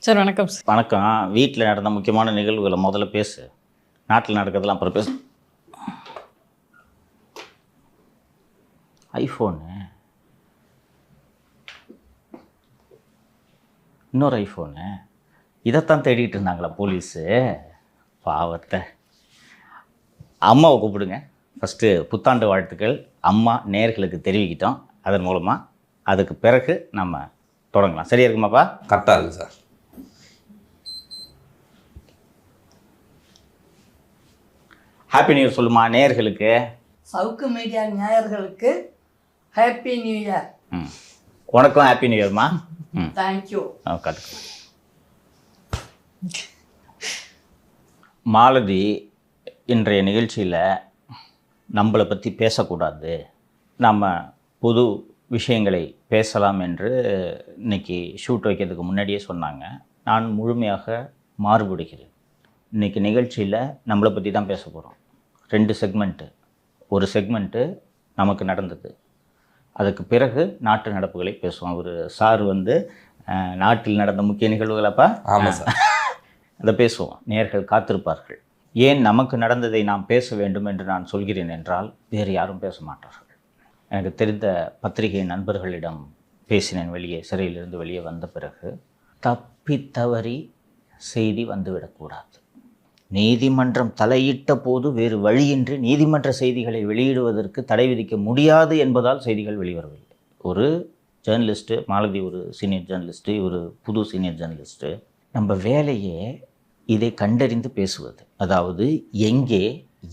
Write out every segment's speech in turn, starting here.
Sir வணக்கம் sir. வணக்கம். வீட்டில் நடந்த முக்கியமான நிகழ்வுகளை முதல்ல பேசு, நாட்டில் நடக்கிறதுலாம் அப்புறம் பேசு. ஐஃபோனு, இன்னொரு ஐஃபோனு, இதைத்தான் தேடிட்டு இருந்தாங்களா போலீஸு? பாவத்தை. அம்மாவை கூப்பிடுங்க. ஃபஸ்ட்டு புத்தாண்டு வாழ்த்துக்கள் அம்மா நேயர்களுக்கு தெரிவிக்கிட்டோம். அதன் மூலமாக அதுக்கு பிறகு நம்ம தொடங்கலாம். சரியா இருக்குமாப்பா? கரெக்டாக இருக்குது சார். ஹாப்பி நியூ இயர் சொல்லுமா நேயர்களுக்கு. சவுக்கு மீடியா நேயர்களுக்கு ஹாப்பி நியூ இயர். உனக்கும் ஹாப்பி நியூ இயர்மா. தேங்க்யூ. கற்றுக்க மாலதி இன்றைய நிகழ்ச்சியில் நம்மளை பற்றி பேசக்கூடாது, நம்ம புது விஷயங்களை பேசலாம் என்று இன்றைக்கி ஷூட் வைக்கிறதுக்கு முன்னாடியே சொன்னாங்க. நான் முழுமையாக மாறுபடுகிறேன். இன்றைக்கி நிகழ்ச்சியில் நம்மளை பற்றி தான் பேச போகிறோம். 2 செக்மெண்ட்டு. ஒரு செக்மெண்ட்டு நமக்கு நடந்தது, அதுக்கு பிறகு நாட்டு நடப்புகளை பேசுவோம். ஒரு சார் நாட்டில் நடந்த முக்கிய நிகழ்வுகளப்பா. ஆமாம் சார். அதை பேசுவோம். நேயர்கள் காத்திருப்பார்கள். ஏன் நமக்கு நடந்ததை நாம் பேச வேண்டும் என்று நான் சொல்கிறேன் என்றால் வேறு யாரும் பேச மாட்டார்கள். எனக்கு தெரிந்த பத்திரிகை நண்பர்களிடம் பேசினேன். வெளியே சிறையிலிருந்து வெளியே வந்த பிறகு தப்பி தவறி செய்தி வந்துவிடக்கூடாது. நீதிமன்றம் தலையிட்ட போது வேறு வழியின்றி நீதிமன்ற செய்திகளை வெளியிடுவதற்கு தடை விதிக்க முடியாது என்பதால் செய்திகள் வெளிவரவில்லை. ஒரு ஜேர்னலிஸ்ட்டு, மாலதி ஒரு சீனியர் ஜேர்னலிஸ்ட்டு, ஒரு புது சீனியர் ஜேர்னலிஸ்ட்டு. நம்ம வேலையே இதை கண்டறிந்து பேசுவது. அதாவது எங்கே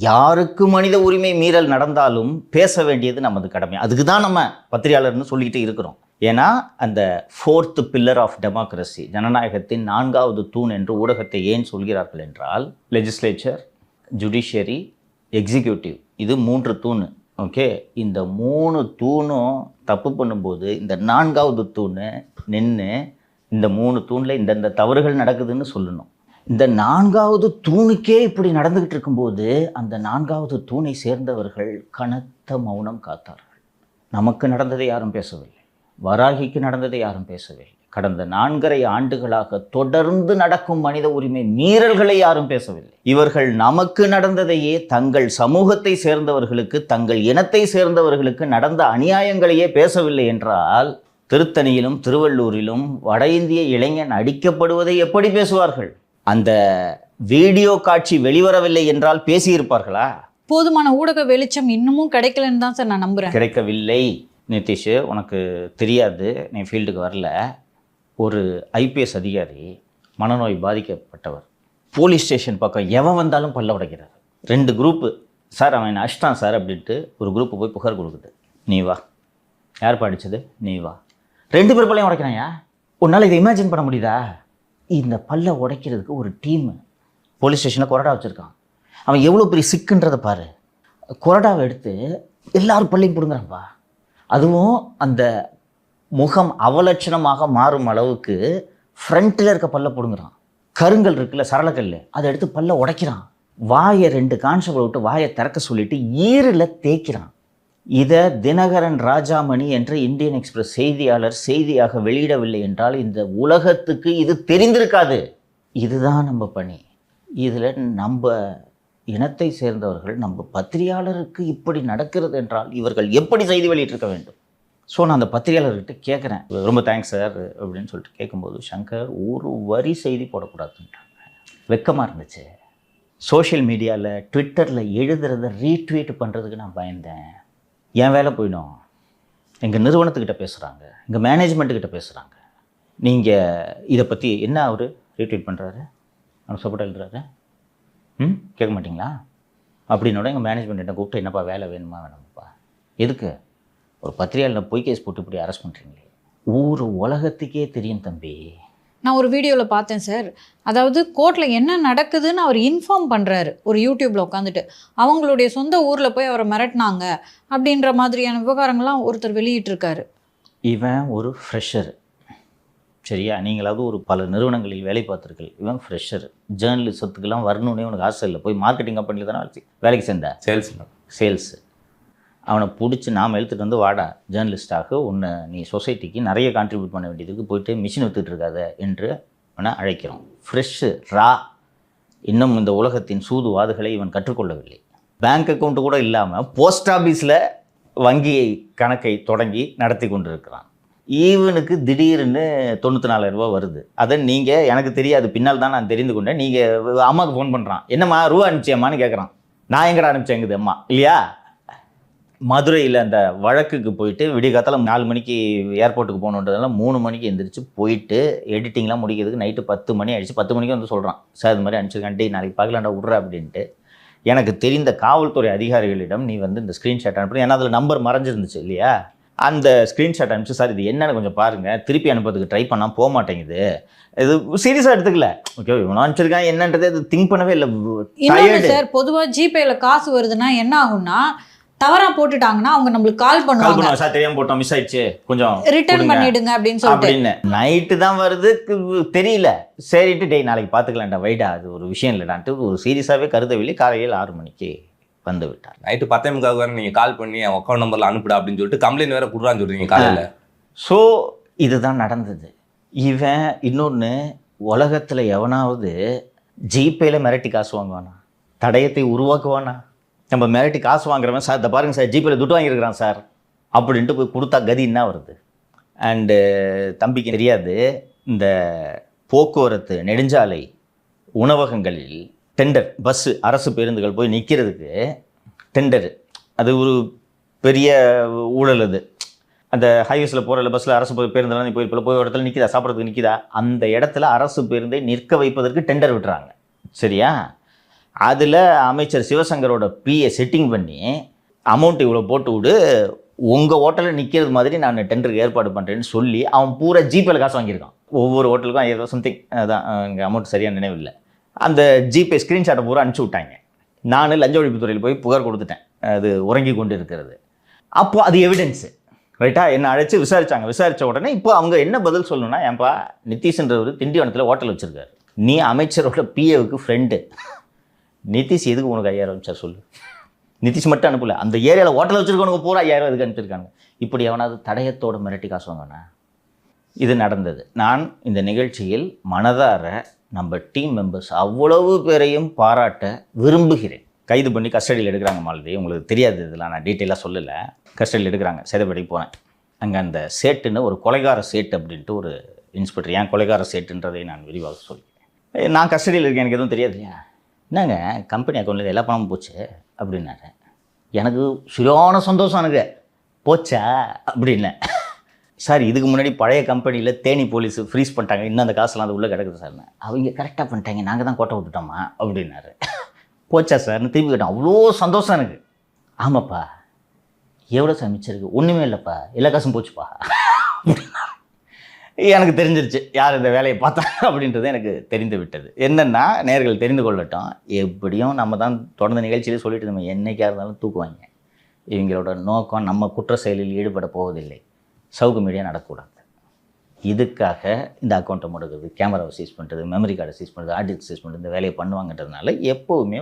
யாருக்கு மனித உரிமை மீறல் நடந்தாலும் பேச வேண்டியது நமது கடமை. அதுக்கு தான் நம்ம பத்திரிகையாளர்னு சொல்லிக்கிட்டு இருக்கிறோம். ஏன்னா அந்த 4th பில்லர் ஆஃப் டெமோக்ரஸி, ஜனநாயகத்தின் 4வது தூண் என்று ஊடகத்தை ஏன் சொல்கிறார்கள் என்றால், லெஜிஸ்லேச்சர், ஜுடிஷியரி, எக்ஸிக்யூட்டிவ், இது 3 தூண். ஓகே, இந்த 3 தூணும் தப்பு பண்ணும்போது இந்த 4வது தூண் நின்று இந்த 3 தூணில் இந்தந்த தவறுகள் நடக்குதுன்னு சொல்லணும். இந்த 4வது தூணுக்கே இப்படி நடந்துக்கிட்டு இருக்கும்போது அந்த 4வது தூணை சேர்ந்தவர்கள் கனத்த மௌனம் காத்தார்கள். நமக்கு நடந்ததை யாரும் பேசவில்லை, வராகிக்கு நடந்ததை யாரும் பேசவில்லை, கடந்த 4.5 ஆண்டுகளாக தொடர்ந்து நடக்கும் மனித உரிமை மீறல்களை யாரும் பேசவில்லை. இவர்கள் நமக்கு நடந்ததையே தங்கள் சமூகத்தை சேர்ந்தவர்களுக்கு, தங்கள் இனத்தை சேர்ந்தவர்களுக்கு நடந்த அநியாயங்களையே பேசவில்லை என்றால், திருத்தணியிலும் திருவள்ளூரிலும் வட இந்திய இளைஞன் அடிக்கப்படுவதை எப்படி பேசுவார்கள்? அந்த வீடியோ காட்சி வெளிவரவில்லை என்றால் பேசியிருப்பார்களா? போதுமான ஊடக வெளிச்சம் இன்னமும் கிடைக்கலன்னு தான் சார் நான் நம்புகிறேன். கிடைக்கவில்லை. நிதிஷ், உனக்கு தெரியாது, நீ ஃபீல்டுக்கு வரல. ஒரு ஐபிஎஸ் அதிகாரி, மனநோய் பாதிக்கப்பட்டவர், போலீஸ் ஸ்டேஷன் பக்கம் எவன் வந்தாலும் பல்ல உடைக்கிறார். 2 குரூப்பு. சார் அவன் அஷ்டான் சார் அப்படின்ட்டு ஒரு குரூப்பு போய் புகார் கொடுக்குது. நீ வா. யார் படித்தது? நீ வா. 2 பேர் பல்லையும் உடைக்கிறாயா? உன்னால் இதை இமேஜின் பண்ண முடியுதா? இந்த பல்ல உடைக்கிறதுக்கு ஒரு டீமு போலீஸ் ஸ்டேஷனில் கொறடா வச்சுருக்கான். அவன் எவ்வளோ பெரிய சிக்குன்றதை பாரு. கொறடாவை எடுத்து எல்லாரும் பள்ளியும் பிடுங்குறான்ப்பா. அதுவும் அந்த முகம் அவலட்சணமாக மாறும் அளவுக்கு ஃப்ரண்ட்டில் இருக்க பல்ல பிடுங்குறான். கருங்கல் இருக்குல்ல, சரளக்கல், அதை எடுத்து பல்ல உடைக்கிறான். வாயை 2 கான்ஸ்டபிள் விட்டு வாயை திறக்க சொல்லிட்டு ஈரில் தேய்க்கிறான். இதை தினகரன் ராஜாமணி என்ற இந்தியன் எக்ஸ்பிரஸ் செய்தியாளர் செய்தியாக வெளியிடவில்லை என்றால் இந்த உலகத்துக்கு இது தெரிந்திருக்காது. இதுதான் நம்ம பணி. இதில் நம்ம இனத்தை சேர்ந்தவர்கள், நம்ம பத்திரிகையாளருக்கு இப்படி நடக்கிறது என்றால் இவர்கள் எப்படி செய்தி வெளியிட்டிருக்க வேண்டும்? ஸோ நான் அந்த பத்திரிகையாளர்கிட்ட கேட்குறேன். ரொம்ப தேங்க்ஸ் சார் அப்படின்னு சொல்லிட்டு கேட்கும்போது, சங்கர் ஒரு வரி செய்தி போடக்கூடாதுன்றாங்க. வெக்கமாக இருந்துச்சு. சோஷியல் மீடியாவில், ட்விட்டரில் எழுதுறத ரீட்வீட் பண்ணுறதுக்கு நான் பயந்தேன். என் வேலை போயிடும். எங்கள் நிறுவனத்துக்கிட்ட பேசுகிறாங்க, எங்கள் மேனேஜ்மெண்ட்டுக்கிட்ட பேசுகிறாங்க. நீங்கள் இதை பற்றி என்ன அவர் ரீட்வீட் பண்ணுறாரு, அவர் சப்போர்ட் எழுதுறாரு, கேட்க மாட்டிங்களா அப்படின்னோட எங்கள் மேனேஜ்மெண்ட் என்ன கூப்பிட்டு, என்னப்பா வேலை வேணுமா வேணாமாப்பா, எதுக்கு ஒரு பத்திரிகையாளர் பொய் கேஸ் போட்டு இப்படி அரெஸ்ட் பண்ணுறீங்களே? ஊர் உலகத்துக்கே தெரியும் தம்பி. நான் ஒரு வீடியோவில் பார்த்தேன் சார். அதாவது கோர்ட்டில் என்ன நடக்குதுன்னு அவர் இன்ஃபார்ம் பண்ணுறாரு ஒரு யூடியூப்பில் உட்காந்துட்டு. அவங்களுடைய சொந்த ஊரில் போய் அவரை மிரட்டினாங்க அப்படின்ற மாதிரியான விவகாரங்கள்லாம் ஒருத்தர் வெளியிட்டிருக்காரு. இவன் ஒரு ஃப்ரெஷர், சரியா? நீங்களாவது ஒரு பல நிறுவனங்களில் வேலை பார்த்துருக்கீங்க. இவன் ஃப்ரெஷர். ஜேர்னலிசத்துக்கெல்லாம் வரணுன்னே உனக்கு ஆசை இல்லை. போய் மார்க்கெட்டிங் கம்பெனியில் தானே வேலைக்கு சேர்ந்த. சேல்ஸு. அவனை பிடிச்சி நாம் எழுத்துட்டு வந்து, வாடா ஜேர்னலிஸ்டாக, உன்னை நீ சொசைட்டிக்கு நிறைய கான்ட்ரிபியூட் பண்ண வேண்டியதுக்கு போயிட்டு மிஷின் விற்றுட்டு இருக்காத என்று அவனை அழைக்கிறோம். ஃப்ரெஷ்ஷு ரா. இன்னும் இந்த உலகத்தின் சூதுவாதுகளை இவன் கற்றுக்கொள்ளவில்லை. பேங்க் அக்கௌண்ட்டு கூட இல்லாமல் போஸ்ட் ஆஃபீஸில் வங்கி கணக்கை தொடங்கி நடத்தி கொண்டிருக்கிறான். ஈவனுக்கு திடீர்னு 94,000 ரூபா வருது. அதை நீங்கள், எனக்கு தெரியாது, பின்னால் தான் நான் தெரிந்து கொண்டேன், நீங்கள் அம்மாவுக்கு ஃபோன் பண்ணுறான். என்னம்மா ரூபா அனுப்பிச்சியம்மான்னு கேட்குறான். நான் எங்கடா அனுப்பிச்சேங்குது அம்மா இல்லையா? மதுரையில் அந்த வழக்குக்கு போயிட்டு விடிய காத்தால 4 மணிக்கு ஏர்போர்ட்டுக்கு போகணுன்றதெல்லாம் 3 மணிக்கு எந்திரிச்சு போயிட்டு எடிட்டிங்லாம் முடிக்கிறதுக்கு நைட்டு 10 மணி ஆயிடுச்சு. 10 மணிக்கு வந்து சொல்கிறான், சார் இது மாதிரி அனுப்பிச்சிருக்காண்டி நாளைக்கு பார்க்கலாண்டா விட்ற அப்படின்ட்டு. எனக்கு தெரிந்த காவல்துறை அதிகாரிகளிடம் நீ வந்து இந்த ஸ்க்ரீன்ஷாட் அனுப்புறது, ஏன்னா அதில் நம்பர் மறைஞ்சிருந்துச்சு இல்லையா, அந்த ஸ்க்ரீன்ஷாட் அனுப்பிச்சு, சார் இது என்னன்னு கொஞ்சம் பாருங்கள், திருப்பி அனுப்புறதுக்கு ட்ரை பண்ணால் போக மாட்டேங்குது, இது சீரியஸாக எடுத்துக்கல. ஓகே இவன் அனுப்பிச்சிருக்கான் என்னன்றது அது திங்க் பண்ணவே இல்லை. சார் பொதுவாக ஜிபேல காசு வருதுன்னா என்ன ஆகும்னா, தவறா போட்டுட்டாங்கன்னா அவங்க நம்மளுக்கு கால் பண்ணுவாங்க, சார் தெரியாம போட்டோம், மிஸ் ஆயிடுச்சு, கொஞ்சம் ரிட்டர்ன் பண்ணிடுங்க அப்படின்னு சொல்லிட்டு. நைட்டு தான் வருது, தெரியல, சரிட்டு டேய் நாளைக்கு பார்த்துக்கலாம்டா வைடா, அது ஒரு விஷயம் இல்லைடான்ட்டு ஒரு சீரியஸாகவே கருதவில்லை. காலையில் 6 மணிக்கு வந்து விட்டார். நைட்டு 10:30 வேறு நீங்கள் கால் பண்ணி என் அக்கௌண்ட் நம்பரில் அனுப்பிடா அப்படின்னு சொல்லிட்டு கம்ப்ளைண்ட் வேறு கொடுறான்னு சொல்கிறீங்க காலையில். ஸோ இதுதான் நடந்தது. இவன் இன்னொன்று, உலகத்தில் எவனாவது ஜிபேயில் மிரட்டி காசு வாங்குவானா? தடயத்தை உருவாக்குவானா? நம்ம மிரட்டி காசு வாங்குறவன், சார் இதை பாருங்கள் சார் ஜிபேயில் துட்டு வாங்கியிருக்கிறான் சார் அப்படின்ட்டு போய் கொடுத்தா கதி என்ன வருது? அண்டு தம்பிக்கு தெரியாது, இந்த போக்குவரத்து நெடுஞ்சாலை உணவகங்களில் டெண்டர், பஸ்ஸு அரசு பேருந்துகள் போய் நிற்கிறதுக்கு டெண்டரு, அது ஒரு பெரிய ஊழல். அது அந்த ஹைவேஸில் போகிற பஸ்ஸில் அரசு பேருந்தெல்லாம் நீ போய் இடத்துல நிற்கிதா, சாப்பிட்றதுக்கு நிற்கிதா, அந்த இடத்துல அரசு பேருந்தை நிற்க வைப்பதற்கு டெண்டர் விட்டுறாங்க. சரியா? அதில் அமைச்சர் சிவசங்கரோட பிஏ செட்டிங் பண்ணி அமௌண்ட் இவ்வளோ போட்டு விடு, உங்கள் ஹோட்டலில் நிற்கிறது மாதிரி நான் டெண்டருக்கு ஏற்பாடு பண்ணுறேன்னு சொல்லி அவன் பூரா ஜிபேல காசு வாங்கியிருக்கான். ஒவ்வொரு ஹோட்டலுக்கும் 1000 சம்திங், அதான் எங்கள் அமௌண்ட் சரியாக நினைவில்லை. அந்த ஜிபே ஸ்க்ரீன்ஷாட்டை பூரா அனுப்பிச்சி விட்டாங்க. நான் லஞ்ச ஒழிப்புத்துறையில் போய் புகார் கொடுத்துட்டேன், அது உறங்கி கொண்டு இருக்கிறது. அப்போது அது எவிடன்ஸு ரைட்டா? என்னை அழைச்சி விசாரித்தாங்க. விசாரித்த உடனே இப்போ அவங்க என்ன பதில் சொல்லணும்னா, ஏன்பா நிதிஷ்ன்றவர் திண்டிவனத்தில் ஹோட்டல் வச்சுருக்காரு, நீ அமைச்சரோட பிஏவுக்கு ஃப்ரெண்டு, நிதிஷ் எதுக்கு உனக்கு 5000 அனுப்பிச்சார் சொல்லு? நிதிஷ் மட்டும் அனுப்பல, அந்த ஏரியாவில் ஹோட்டல் வச்சுருக்கவனுக்கு பூரா 5000 எதுக்கு அனுப்பிச்சிருக்காங்க? இப்படி எவனாவது தடயத்தோட மிரட்டி காசு வாங்கினா? இது நடந்தது. நான் இந்த நிகழ்ச்சியில் மனதார நம்ம டீம் மெம்பர்ஸ் அவ்வளவு பேரையும் பாராட்ட விரும்புகிறேன். கைது பண்ணி கஸ்டடியில் எடுக்கிறாங்க மாலதி, உங்களுக்கு தெரியாது, இதெல்லாம் நான் டீட்டெயிலாக சொல்லலை. கஸ்டடியில் எடுக்கிறாங்க. சேதப்படிக்கு போனேன். அங்கே அந்த சேட்டுன்னு ஒரு கொலைகார சேட்டு அப்படின்ட்டு ஒரு இன்ஸ்பெக்டர், ஏன் கொலைகார சேட்டுன்றதை நான் விரிவாக சொல்லிக்கிறேன். நான் கஸ்டடியில் இருக்கேன், எனக்கு எதுவும் தெரியாது. என்னங்க கம்பெனி அக்கௌண்ட்டில் எல்லா பணமும் போச்சு அப்படின்னாரு. எனக்கு சரியான சந்தோஷம், எனக்கு போச்சா அப்படின்னேன். சார் இதுக்கு முன்னாடி பழைய கம்பெனியில் தேனி போலீஸ் ஃப்ரீஸ் பண்ணிட்டாங்க, இன்னும் அந்த காசுலாம் அது உள்ளே கிடக்குது சார்னு. அவங்க கரெக்டாக பண்ணிட்டாங்க, நாங்கள் தான் கோட்டை விட்டுட்டோமா அப்படின்னாரு. போச்சா சார்னு திருப்பி கேட்டோம். அவ்வளோ சந்தோஷம் எனக்கு. ஆமாப்பா எவ்வளோ சார் மிச்சிருக்கு? ஒன்றுமே இல்லைப்பா, எல்லா காசும் போச்சுப்பா. எனக்கு தெரிஞ்சிருச்சு யார் இந்த வேலையை பார்த்தாங்க அப்படின்றது எனக்கு தெரிந்து விட்டது. என்னென்னா நேயர்கள் தெரிந்து கொள்ளட்டும், எப்படியும் நம்ம தான் தொடர்ந்து நிகழ்ச்சியிலே சொல்லிட்டு நம்ம என்னைக்காக இருந்தாலும் தூக்குவாங்க. இவங்களோட நோக்கம் நம்ம குற்ற செயலில் ஈடுபட போவதில்லை, சவுக்கு மீடியா நடக்கக்கூடாது. இதுக்காக இந்த அக்கௌண்ட்டை முடக்குறது, கேமராவை சீஸ் பண்ணுறது, மெமரி கார்டை சீஸ் பண்ணுறது, ஆர்டிஸ்ட் சீஸ் பண்ணுறது, இந்த வேலையை பண்ணுவாங்கன்றதுனால எப்போவுமே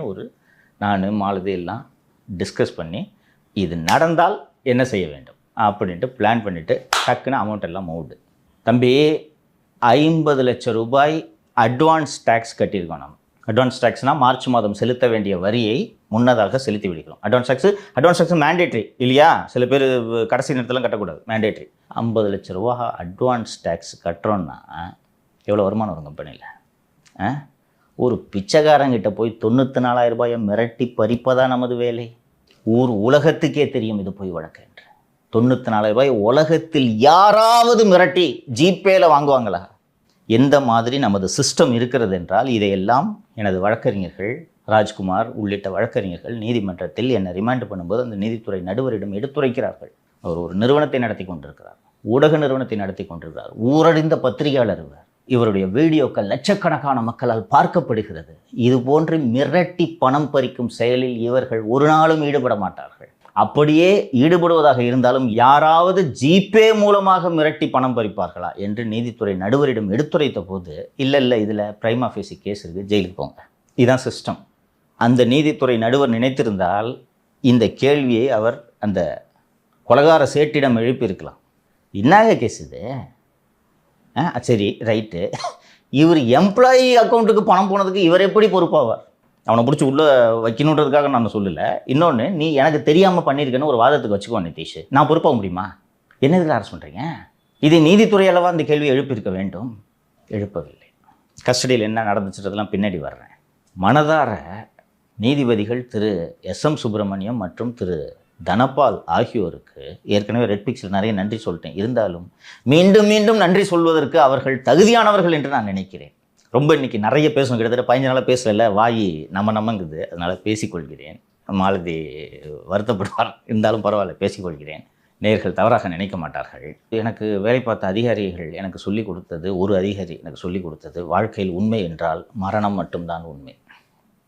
நான் மாலதி எல்லாம் டிஸ்கஸ் பண்ணி இது நடந்தால் என்ன செய்ய வேண்டும் அப்படின்ட்டு பிளான் பண்ணிவிட்டு டக்குன்னு அமௌண்ட் எல்லாம் மூவுடு. தம்பி 50 லட்சம் ரூபாய் அட்வான்ஸ் டேக்ஸ் கட்டியிருக்கோம். நம்ம அட்வான்ஸ் டேக்ஸ்னால் மார்ச் மாதம் செலுத்த வேண்டிய வரியை முன்னதாக செலுத்தி விடுகிறோம். அட்வான்ஸ் டேக்ஸ் மேண்டேட்ரி இல்லையா? சில பேர் கடைசி நேரத்தில் கட்டக்கூடாது, மேண்டேட்ரி. 50 லட்ச ரூபா அட்வான்ஸ் டேக்ஸ் கட்டுறோன்னா எவ்வளோ வருமானம் வரும் கம்பெனியில்? ஒரு பிச்சைக்காரங்கிட்ட போய் 94,000 ரூபாயை மிரட்டி பறிப்பதான் நமது வேலை. உலகத்துக்கே தெரியும் இது போய் வழக்கு என்று. 94,000 ரூபாய் உலகத்தில் யாராவது மிரட்டி ஜிபேல வாங்குவாங்களா? எந்த மாதிரி நமது சிஸ்டம் இருக்கிறது என்றால், இதையெல்லாம் எனது வழக்கறிஞர்கள் ராஜ்குமார் உள்ளிட்ட வழக்கறிஞர்கள் நீதிமன்றத்தில் என்னை ரிமாண்ட் பண்ணும்போது அந்த நீதித்துறை நடுவரிடம் எடுத்துரைக்கிறார்கள். அவர் ஒரு நிறுவனத்தை நடத்தி கொண்டிருக்கிறார், ஊடக நிறுவனத்தை நடத்தி கொண்டிருக்கிறார், ஊரறிந்த பத்திரிகையாளர். இவருடைய வீடியோக்கள் லட்சக்கணக்கான மக்களால் பார்க்கப்படுகிறது. இது போன்று மிரட்டி பணம் பறிக்கும் செயலில் இவர்கள் ஒரு நாளும் ஈடுபட மாட்டார்கள். அப்படியே ஈடுபடுவதாக இருந்தாலும் யாராவது ஜிபே மூலமாக மிரட்டி பணம் பறிப்பார்களா என்று நீதித்துறை நடுவரிடம் எடுத்துரைத்த போது, இல்லை இதில் பிரைமா ஃபேசி கேஸ் இருக்குது, ஜெயிலுக்கு போங்க, இதுதான் சிஸ்டம். அந்த நீதித்துறை நடுவர் நினைத்திருந்தால் இந்த கேள்வியை அவர் அந்த கொலகார சேட்டிடம் எழுப்பியிருக்கலாம். என்னங்க கேஸ் இது? சரி ரைட்டு, இவர் எம்ப்ளாயி அக்கௌண்ட்டுக்கு பணம் போனதுக்கு இவர் எப்படி பொறுப்பாவார்? அவனை பிடிச்சி உள்ளே வைக்கணுன்றதுக்காக நான் சொல்லலை. இன்னொன்று, நீ எனக்கு தெரியாமல் பண்ணியிருக்கேன்னு ஒரு வாதத்துக்கு வச்சுக்கோ நிதிஷ், நான் பொறுப்பாக முடியுமா? என்ன இதில் அரசு பண்ணுறீங்க? இது நீதித்துறை அளவாக இந்த கேள்வி எழுப்பியிருக்க வேண்டும், எழுப்பவில்லை. கஸ்டடியில் என்ன நடந்துச்சுன்றதெல்லாம் பின்னாடி வர்றேன். மனதார நீதிபதிகள் திரு எஸ்.எம். சுப்பிரமணியம் மற்றும் திரு தனபால் ஆகியோருக்கு ஏற்கனவே ரெட் பிக்ஸில் நிறைய நன்றி சொல்லிட்டேன். இருந்தாலும் மீண்டும் மீண்டும் நன்றி சொல்வதற்கு அவர்கள் தகுதியானவர்கள் என்று நான் நினைக்கிறேன். ரொம்ப இன்னைக்கு நிறைய பேசணும், கிட்டத்தட்ட 15 நாளாக பேசல, வாய் நம்மங்குது, அதனால் பேசிக்கொள்கிறேன். மாலதி வருத்தப்படுவார், இருந்தாலும் பரவாயில்ல, பேசிக்கொள்கிறேன். நேயர்கள் தவறாக நினைக்க மாட்டார்கள். எனக்கு வேலை பார்த்த அதிகாரிகள் எனக்கு சொல்லிக் கொடுத்தது, ஒரு அதிகாரி எனக்கு சொல்லிக் கொடுத்தது, வாழ்க்கையில் உண்மை என்றால் மரணம் மட்டும்தான் உண்மை.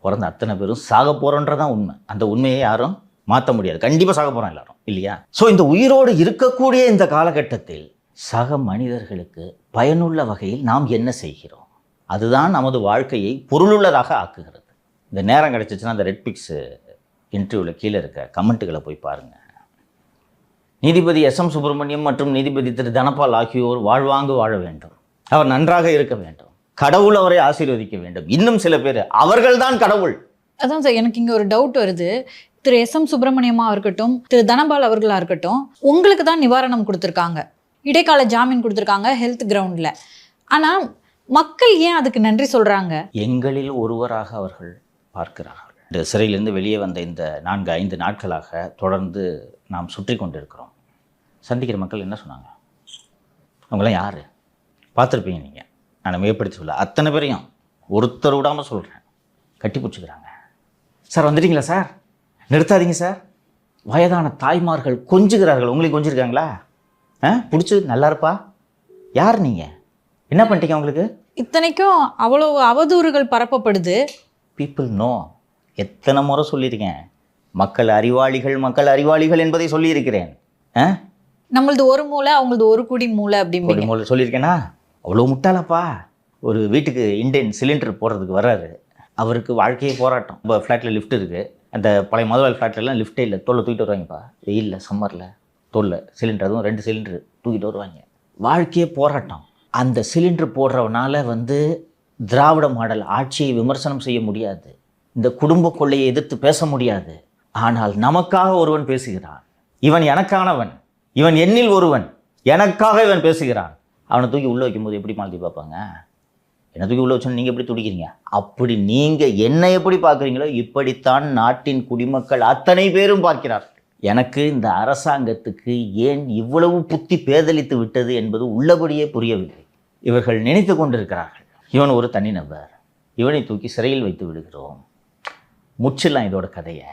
பிறந்த அத்தனை பேரும் சாக போகிறோன்றதான் உண்மை. அந்த உண்மையை யாரும் மாற்ற முடியாது. கண்டிப்பாக சாக போகிறோம் எல்லாரும், இல்லையா? ஸோ இந்த உயிரோடு இருக்கக்கூடிய இந்த காலகட்டத்தில் சக மனிதர்களுக்கு பயனுள்ள வகையில் நாம் என்ன செய்கிறோம்? அதுதான் நமது வாழ்க்கையை பொருளுள்ளதாக ஆக்குகிறது. இந்த நேரம் கிடச்சிச்சுன்னா அந்த ரெட் பிக்ஸ் இன்டர்வியூவில் கீழே இருக்க கமெண்ட்டுகளை போய் பாருங்கள். நீதிபதி எஸ்.எம். சுப்பிரமணியம் மற்றும் நீதிபதி திரு தனபால் ஆகியோர் வாழ்வாங்கு வாழ வேண்டும். அவர் நன்றாக இருக்க வேண்டும். கடவுள் அவரை ஆசீர்வதிக்க வேண்டும். இன்னும் சில பேர் அவர்கள்தான் கடவுள். அதான் சார், எனக்கு இங்கே ஒரு டவுட் வருது. திரு எஸ்.எம். சுப்பிரமணியமாக இருக்கட்டும், திரு தனபால் அவர்களாக இருக்கட்டும், உங்களுக்கு தான் நிவாரணம் கொடுத்துருக்காங்க, இடைக்கால ஜாமீன் கொடுத்துருக்காங்க ஹெல்த் கிரவுண்டில். ஆனால் மக்கள் ஏன் அதுக்கு நன்றி சொல்கிறாங்க? எங்களில் ஒருவராக அவர்கள் பார்க்கிறார்கள். இந்த சிறையிலிருந்து வெளியே வந்த இந்த 4-5 நாட்களாக தொடர்ந்து நாம் சுற்றி கொண்டிருக்கிறோம். சந்திக்கிற மக்கள் என்ன சொன்னாங்க? அவங்களாம் யார் பார்த்துருப்பீங்க நீங்கள், நான் மிகப்படுத்தி சொல்ல. அத்தனை பேரையும் ஒருத்தர் விடாமல் சொல்கிறேன், கட்டி பிடிச்சிக்கிறாங்க. சார் வந்துட்டீங்களா சார், நிறுத்தாதீங்க சார். வயதான தாய்மார்கள் கொஞ்சுகிறார்கள். உங்களுக்கு கொஞ்சிருக்காங்களா? பிடிச்சி நல்லா இருப்பா, யார் நீங்கள், என்ன பண்ணிட்டீங்க அவங்களுக்கு? இத்தனைக்கும் அவ்வளோ அவதூறுகள் பரப்பப்படுது. People know. எத்தனை முறை சொல்லியிருக்கேன், மக்கள் அறிவாளிகள் என்பதை சொல்லியிருக்கிறேன். நம்மளது ஒரு மூளை, அவங்களது ஒரு குடி மூளை அப்படி மூளை சொல்லியிருக்கேனா? அவ்வளோ முட்டாளப்பா. ஒரு வீட்டுக்கு இண்டேன் சிலிண்டர் போடுறதுக்கு வர்றாரு, அவருக்கு வாழ்க்கையே போராட்டம். இப்போ ஃப்ளாட்டில் லிஃப்ட் இருக்குது, அந்த பழைய முதல் ஃப்ளாட்லாம் லிஃப்ட்டே இல்லை, தோலை தூக்கிட்டு வருவாங்கப்பா. வெயிலில் சம்மரில் தோலில் சிலிண்டர், அதுவும் 2 சிலிண்டர் தூக்கிட்டு வருவாங்க. வாழ்க்கையே போராட்டம். அந்த சிலிண்டர் போடுறவனால திராவிட மாடல் ஆட்சியை விமர்சனம் செய்ய முடியாது, இந்த குடும்ப கொள்ளையை எதிர்த்து பேச முடியாது. ஆனால் நமக்காக ஒருவன் பேசுகிறான், இவன் எனக்கானவன், இவன் என்னில் ஒருவன், எனக்காக இவன் பேசுகிறான். அவனை தூக்கி உள்ளே வைக்கும்போது எப்படி மாற்றி பார்ப்பாங்க? என்னை தூக்கி உள்ளே வச்சோன்னு நீங்கள் எப்படி துடிக்கிறீங்க? அப்படி நீங்கள் என்னை எப்படி பார்க்குறீங்களோ இப்படித்தான் நாட்டின் குடிமக்கள் அத்தனை பேரும் பார்க்கிறார்கள். எனக்கு இந்த அரசாங்கத்துக்கு ஏன் இவ்வளவு புத்தி பேதலித்து விட்டது என்பது உள்ளபடியே புரியவில்லை. இவர்கள் நினைத்து கொண்டிருக்கிறார்கள், இவன் ஒரு தனிநபர், இவனை தூக்கி சிறையில் வைத்து விடுகிறோம், முச்சிடலாம் இதோட கதையை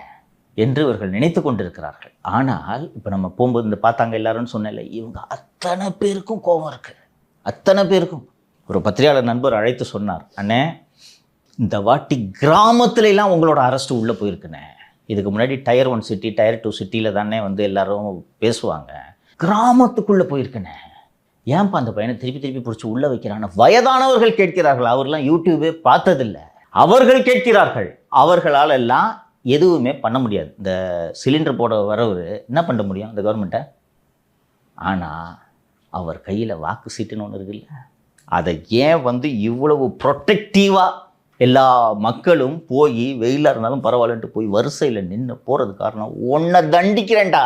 என்று இவர்கள் நினைத்து கொண்டிருக்கிறார்கள். ஆனால் இப்போ நம்ம போகும்போது இந்த பார்த்தாங்க எல்லாருன்னு சொன்னேன்ல, இவங்க அத்தனை பேருக்கும் கோபம் இருக்குது, அத்தனை பேருக்கும். ஒரு பத்திரிகையாளர் நண்பர் அழைத்து சொன்னார், அண்ணே இந்த வாட்டி கிராமத்துலலாம் உங்களோட அரெஸ்ட் உள்ளே போயிருக்குண்ணே. இதுக்கு முன்னாடி டயர் 1 சிட்டி, டயர் 2 சிட்டியில் தானே எல்லாரும் பேசுவாங்க, கிராமத்துக்குள்ளே போயிருக்குண்ணே. ஏன்ப்பா அந்த பையனை திருப்பி பிடிச்சி உள்ளே வைக்கிறான்னு வயதானவர்கள் கேட்கிறார்கள். அவர்லாம் யூடியூபே பார்த்ததில்லை, அவர்கள் கேட்கிறார்கள். அவர்களால் எல்லாம் எதுவுமே பண்ண முடியாது. இந்த சிலிண்டர் போட வரவர் என்ன பண்ண முடியும் இந்த கவர்மெண்ட்டை? ஆனால் அவர் கையில் வாக்கு சீட்டுன்னு ஒன்று இருக்குல்ல, அதை ஏன் இவ்வளவு ப்ரொட்டக்டிவாக எல்லா மக்களும் போய் வெயிலாக இருந்தாலும் பரவாயில்லன்ட்டு போய் வரிசையில் நின்று போகிறது காரணம், உன்னை தண்டிக்கிறேன்டா,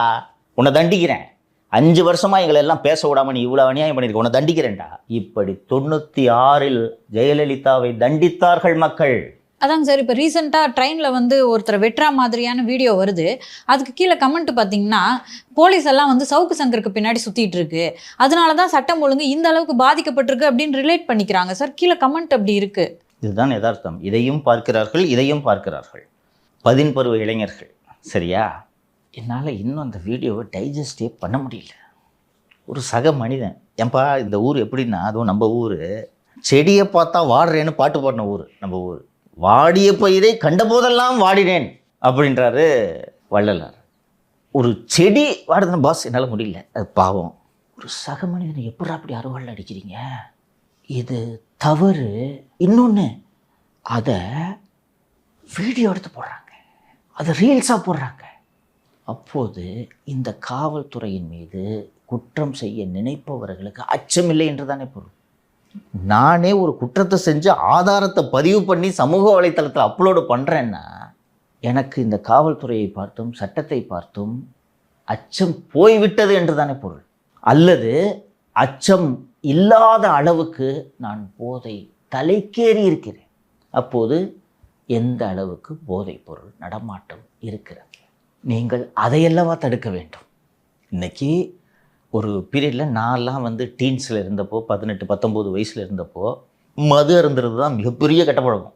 உன்னை தண்டிக்கிறேன், 5 வருஷமாக எங்களை எல்லாம் பேச விடாமல் நீ இவ்வளோ அநியாயம் பண்ணியிருக்க, உன்னை தண்டிக்கிறேன்டா. இப்படி 96 ஜெயலலிதாவை தண்டித்தார்கள் மக்கள். அதாங்க சார், இப்போ ரீசெண்டாக ட்ரெயினில் ஒருத்தர் வெட்டுறா மாதிரியான வீடியோ வருது. அதுக்கு கீழே கமெண்ட் பார்த்தீங்கன்னா, போலீஸ் எல்லாம் சவுக்கு சங்கருக்கு பின்னாடி சுற்றிட்டு இருக்கு, அதனால தான் சட்டம் ஒழுங்கு இந்த அளவுக்கு பாதிக்கப்பட்டிருக்கு அப்படின்னு ரிலேட் பண்ணிக்கிறாங்க சார். கீழே கமெண்ட் அப்படி இருக்கு. இதுதான் யதார்த்தம். இதையும் பார்க்கிறார்கள், இதையும் பார்க்கிறார்கள். 10 பருவ இளைஞர்கள். சரியா? என்னால் இன்னும் அந்த வீடியோவை டைஜஸ்டே பண்ண முடியல. ஒரு சக மனிதன், ஏன்பா இந்த ஊர் எப்படின்னா, அதுவும் நம்ம ஊர் செடியை பார்த்தா வாடுறேன்னு பாட்டு பாடின ஊர் நம்ம ஊர். வாடிய பயிரை கண்ட போதெல்லாம் வாடினேன் அப்படின்றாரு வள்ளலார். ஒரு செடி வாடுதுன்னு பாஸ் என்னால் முடியல, அது பாவம். ஒரு சக மனிதனை எப்படி அப்படி அறுவாள் அடிக்கிறீங்க? இது தவறு. இன்னொன்று, அதை வீடியோ எடுத்து போடுறாங்க, அதை ரீல்ஸாக போடுறாங்க. அப்போது இந்த காவல்துறையின் மீது குற்றம் செய்ய நினைப்பவர்களுக்கு அச்சமில்லை என்று தானே பொருள். நானே ஒரு குற்றத்தை செஞ்சு ஆதாரத்தை பதிவு பண்ணி சமூக வலைத்தளத்தில் அப்லோடு பண்ணுறேன்னா எனக்கு இந்த காவல்துறையை பார்த்தும் சட்டத்தை பார்த்தும் அச்சம் போய்விட்டது என்று தானே பொருள். அல்லது அச்சம் இல்லாத அளவுக்கு நான் போதை தலைக்கேறி இருக்கிறேன். அப்போது எந்த அளவுக்கு போதைப் பொருள் நடமாட்டம் இருக்கிறது? நீங்கள் அதையல்லவா தடுக்க வேண்டும். இன்றைக்கி ஒரு பீரியடில் நான்லாம் வந்து டீன்ஸில் இருந்தப்போ 18-19 வயசில் இருந்தப்போ மது அருந்துறது தான் மிகப்பெரிய கெட்ட பழக்கம்.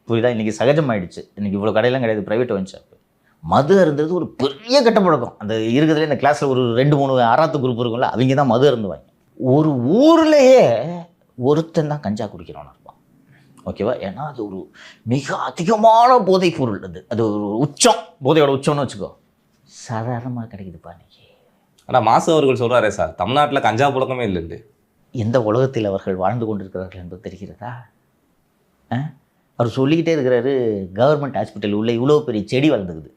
புரியுதா? இன்றைக்கி சகஜமாயிடுச்சு. இன்றைக்கி இவ்வளோ கடையெல்லாம் கிடையாது, ப்ரைவேட் வந்து ஷாப்பு. மது அருந்துறது ஒரு பெரிய கெட்ட பழக்கம். அந்த இருக்கிறதுல இந்த கிளாஸில் ஒரு 2-3 ஆறாத்து குரூப் இருக்கும்ல, அவங்க தான் மது அருந்துவாங்க. ஒரு ஊர்லேயே ஒருத்தன் தான் கஞ்சா குடிக்கிறவன் இருப்பான். ஓகேவா? ஏன்னா அது ஒரு மிக அதிகமான போதைப் பொருள். அது ஒரு உச்சம், போதையோட உச்சம்னு வச்சுக்கோ. சாதாரணமாக கிடைக்குதுப்பா இன்னைக்கு. ஆனால் மாசு அவர்கள் சொல்கிறாரே சார், தமிழ்நாட்டில் கஞ்சா புழக்கமே இல்லைண்டு. எந்த உலகத்தில் அவர்கள் வாழ்ந்து கொண்டிருக்கிறார்கள் என்பது தெரிகிறதா? அவர் சொல்லிக்கிட்டே இருக்கிறாரு, கவர்மெண்ட் ஹாஸ்பிட்டல் உள்ள இவ்வளோ பெரிய செடி வளர்ந்துக்குது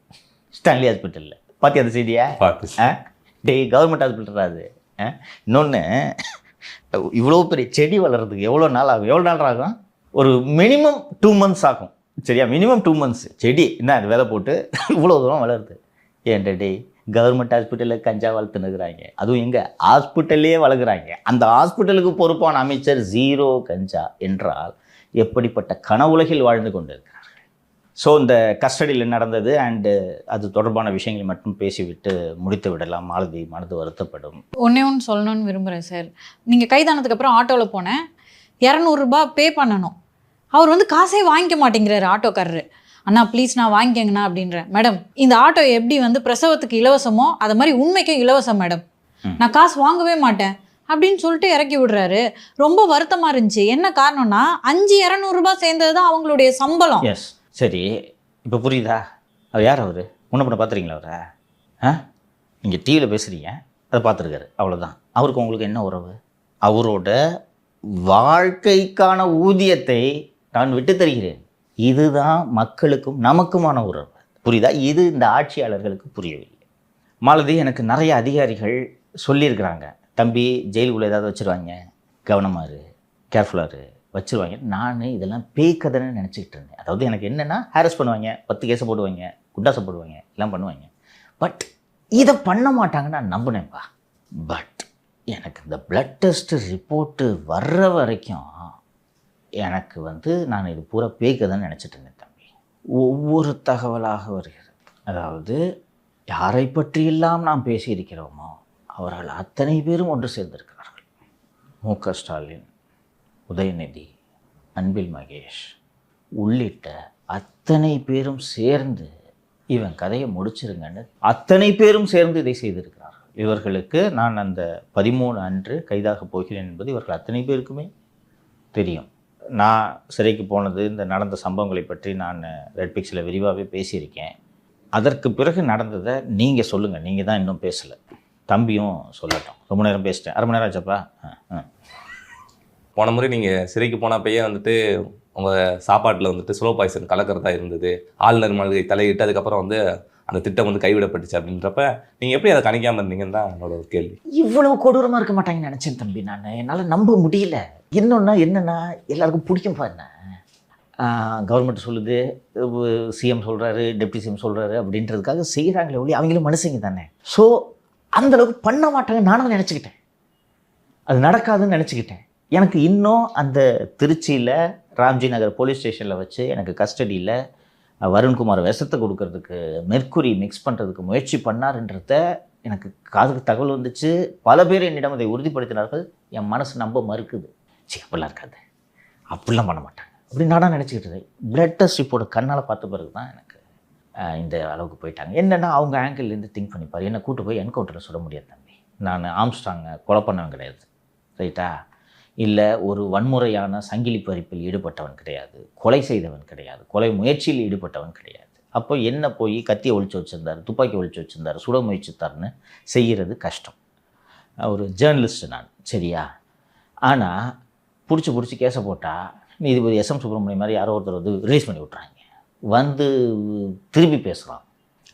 ஸ்டான்லி ஹாஸ்பிட்டலில். பார்த்தி அந்த செய்தியா? கவர்மெண்ட் ஹாஸ்பிட்டல் அது. இன்னொன்று, இவ்வளோ பெரிய செடி வளர்கிறதுக்கு எவ்வளோ நாள் ஆகும்? ஒரு மினிமம் 2 months ஆகும். சரியா? Minimum 2 months. செடி என்ன அது விதை போட்டு இவ்வளோ தூரம் வளருது. ஏன்டா டேய், கவர்மெண்ட் ஹாஸ்பிட்டலில் கஞ்சா வளர்த்துனுக்குறாங்க, அதுவும் எங்கே ஹாஸ்பிட்டல்லையே வளர்க்குறாங்க. அந்த ஹாஸ்பிட்டலுக்கு பொறுப்பான அமைச்சர் 0 கஞ்சா என்றால் எப்படிப்பட்ட கனவுலகில் வாழ்ந்து கொண்டு இருக்கிறார்கள். ஸோ இந்த கஸ்டடியில் நடந்தது அண்டு அது தொடர்பான விஷயங்களை மட்டும் பேசிவிட்டு முடித்து விடலாம். மாலதி மனது வருத்தப்படும். ஒன்றே ஒன்று சொல்லணும்னு விரும்புகிறேன் சார். நீங்கள் கைதானதுக்கப்புறம் ஆட்டோவில் போனேன், 200 ரூபாய் பே பண்ணணும். அவர் வந்து காசே வாங்கிக்க மாட்டேங்கிறாரு ஆட்டோக்காரரு. அண்ணா ப்ளீஸ் நான் வாங்கிக்கங்கண்ணா அப்படின்றேன். மேடம், இந்த ஆட்டோ எப்படி வந்து பிரசவத்துக்கு இலவசமோ அது மாதிரி உண்மைக்கும் இலவசம் மேடம், நான் காசு வாங்கவே மாட்டேன் அப்படின்னு சொல்லிட்டு இறக்கி விடுறாரு. ரொம்ப வருத்தமாக இருந்துச்சு. என்ன காரணம்னா 200 ரூபாய் சேர்ந்தது தான் அவங்களுடைய சம்பளம். எஸ், சரி, இப்போ புரியுதா? அவர் யார்? அவர் முன்ன பண்ண பார்த்துறீங்களா அவரை? நீங்கள் டிவியில் பேசுகிறீங்க, அதை பார்த்துருக்காரு, அவ்வளோதான். அவருக்கு உங்களுக்கு என்ன உறவு? அவரோட வாழ்க்கைக்கான ஊதியத்தை நான் விட்டு தருகிறேன். இதுதான் மக்களுக்கும் நமக்குமான உறவு. புரியுதா? இது இந்த ஆட்சியாளர்களுக்கு புரியவில்லை. மாலதி, எனக்கு நிறைய அதிகாரிகள் சொல்லியிருக்கிறாங்க, தம்பி ஜெயிலுக்குள்ளே ஏதாவது வச்சுருவாங்க, கவனமாக இரு, கேர்ஃபுல்லாக இரு, வச்சுருவாங்க. நான் இதெல்லாம் பேய் கதைன்னு நினச்சிக்கிட்டு இருந்தேன். அதாவது எனக்கு என்னென்னா, ஹாரஸ் பண்ணுவாங்க, 10 கேஸை போடுவாங்க, குண்டாசை போடுவாங்க, எல்லாம் பண்ணுவாங்க. பட் இதை பண்ண மாட்டாங்கன்னு நான் நம்பினேன்ப்பா. பட் எனக்கு இந்த பிளட் டெஸ்ட்டு ரிப்போர்ட்டு வர்ற வரைக்கும் எனக்கு வந்து நான் இது பூரா பேய்க்கதைன்னு நினச்சிட்டு இருந்தேன் தம்பி. ஒவ்வொரு தகவலாக வருகிறது. அதாவது யாரை பற்றியெல்லாம் நாம் பேசியிருக்கிறோமோ அவர்கள் அத்தனை பேரும் ஒன்று சேர்ந்திருக்கிறார்கள். மு.க. ஸ்டாலின், உதயநிதி, அன்பில் மகேஷ் உள்ளிட்ட அத்தனை பேரும் சேர்ந்து இவன் கதையை முடிச்சிருங்கன்னு அத்தனை பேரும் சேர்ந்து இதை செய்திருக்கிறார்கள். இவர்களுக்கு நான் அந்த 13 அன்று கைதாக போகிறேன் என்பது இவர்கள் அத்தனை பேருக்குமே தெரியும். நான் சிறைக்கு போனது, இந்த நடந்த சம்பவங்களை பற்றி நான் ரெட் பிக்ஸில் விரிவாகவே பேசியிருக்கேன். அதற்கு பிறகு நடந்ததை நீங்கள் சொல்லுங்கள். நீங்கள் தான் இன்னும் பேசலை, தம்பியும் சொல்லட்டும். ரொம்ப நேரம் பேசிட்டேன், 1/2 மணி நேரம் ஆச்சப்பா. போன முறை நீங்கள் சிறைக்கு போனப்பயே வந்துட்டு உங்கள் சாப்பாட்டில் வந்துட்டு ஸ்லோ பாய்சன் கலக்கிறதா இருந்தது, ஆளுநர் மாளிகை தலையிட்டு அதுக்கப்புறம் வந்து அந்த திட்டம் வந்து கைவிடப்பட்டுச்சு அப்படின்றப்ப நீங்கள் எப்படி அதை கணிக்காமல் இருந்தீங்கன்னு தான் என்னோட ஒரு கேள்வி. இவ்வளவு கொடூரமாக இருக்க மாட்டாங்கன்னு நினச்சேன் தம்பி. நான் என்னால் நம்ப முடியல. என்னென்னா எல்லாருக்கும் பிடிக்கும்ப்பா. என்ன கவர்மெண்ட் சொல்லுது, சிஎம் சொல்கிறாரு, டெப்டி சிஎம் சொல்கிறாரு அப்படின்றதுக்காக செய்கிறாங்களே ஒளி, அவங்களும் மனுஷங்க தானே. ஸோ அந்தளவுக்கு பண்ண மாட்டாங்க நானும் நினச்சிக்கிட்டேன். அது நடக்காதுன்னு நினச்சிக்கிட்டேன். எனக்கு இன்னும் அந்த திருச்சியில் ராம்ஜி நகர் போலீஸ் ஸ்டேஷனில் வச்சு எனக்கு கஸ்டடியில் வருண்குமார் விஷத்தை கொடுக்கறதுக்கு மெர்க்குரி மிக்ஸ் பண்ணுறதுக்கு முயற்சி பண்ணார்ன்றத எனக்கு காதுக்கு தகவல் வந்துச்சு. பல பேர் என்னிடம் அதை உறுதிப்படுத்தினார்கள். என் மனசு நம்ப மறுக்குது. சரி, அப்படிலாம் இருக்காது, அப்படிலாம் பண்ண மாட்டாங்க அப்படின்னு நானாக நினச்சிக்கிட்டு. பிளட் டெஸ்ட் ரிப்போர்ட் கண்ணால் பார்த்த பிறகு தான் எனக்கு இந்த அளவுக்கு போயிட்டாங்க. என்னென்னா அவங்க ஆங்கிள்லேருந்து திங்க் பண்ணிப்பார். என்னை கூட்டு போய் என்கவுண்டரில் சுட முடியாது தம்பி. நான் ஆம்ஸ்ட்ராங்கை கொலை பண்ணவன் கிடையாது, ரைட்டா? இல்லை ஒரு வன்முறையான சங்கிலி பறிப்பில் ஈடுபட்டவன் கிடையாது, கொலை செய்தவன் கிடையாது, கொலை முயற்சியில் ஈடுபட்டவன் கிடையாது. அப்போ என்ன போய் கத்தியை ஒழிச்சு வச்சுருந்தார், துப்பாக்கி ஒழிச்சு வச்சுருந்தார், சுட முயற்சித்தார்னு செய்கிறது கஷ்டம். ஒரு ஜேர்னலிஸ்ட்டு நான், சரியா? ஆனால் பிடிச்சி கேஸை போட்டால் நீதிபதி எஸ்.எம். சுப்பிரமணியம் மாதிரி யாரோ ஒருத்தர் வந்து ரிலீஸ் பண்ணி விட்றாங்க. வந்து திருப்பி பேசலாம்.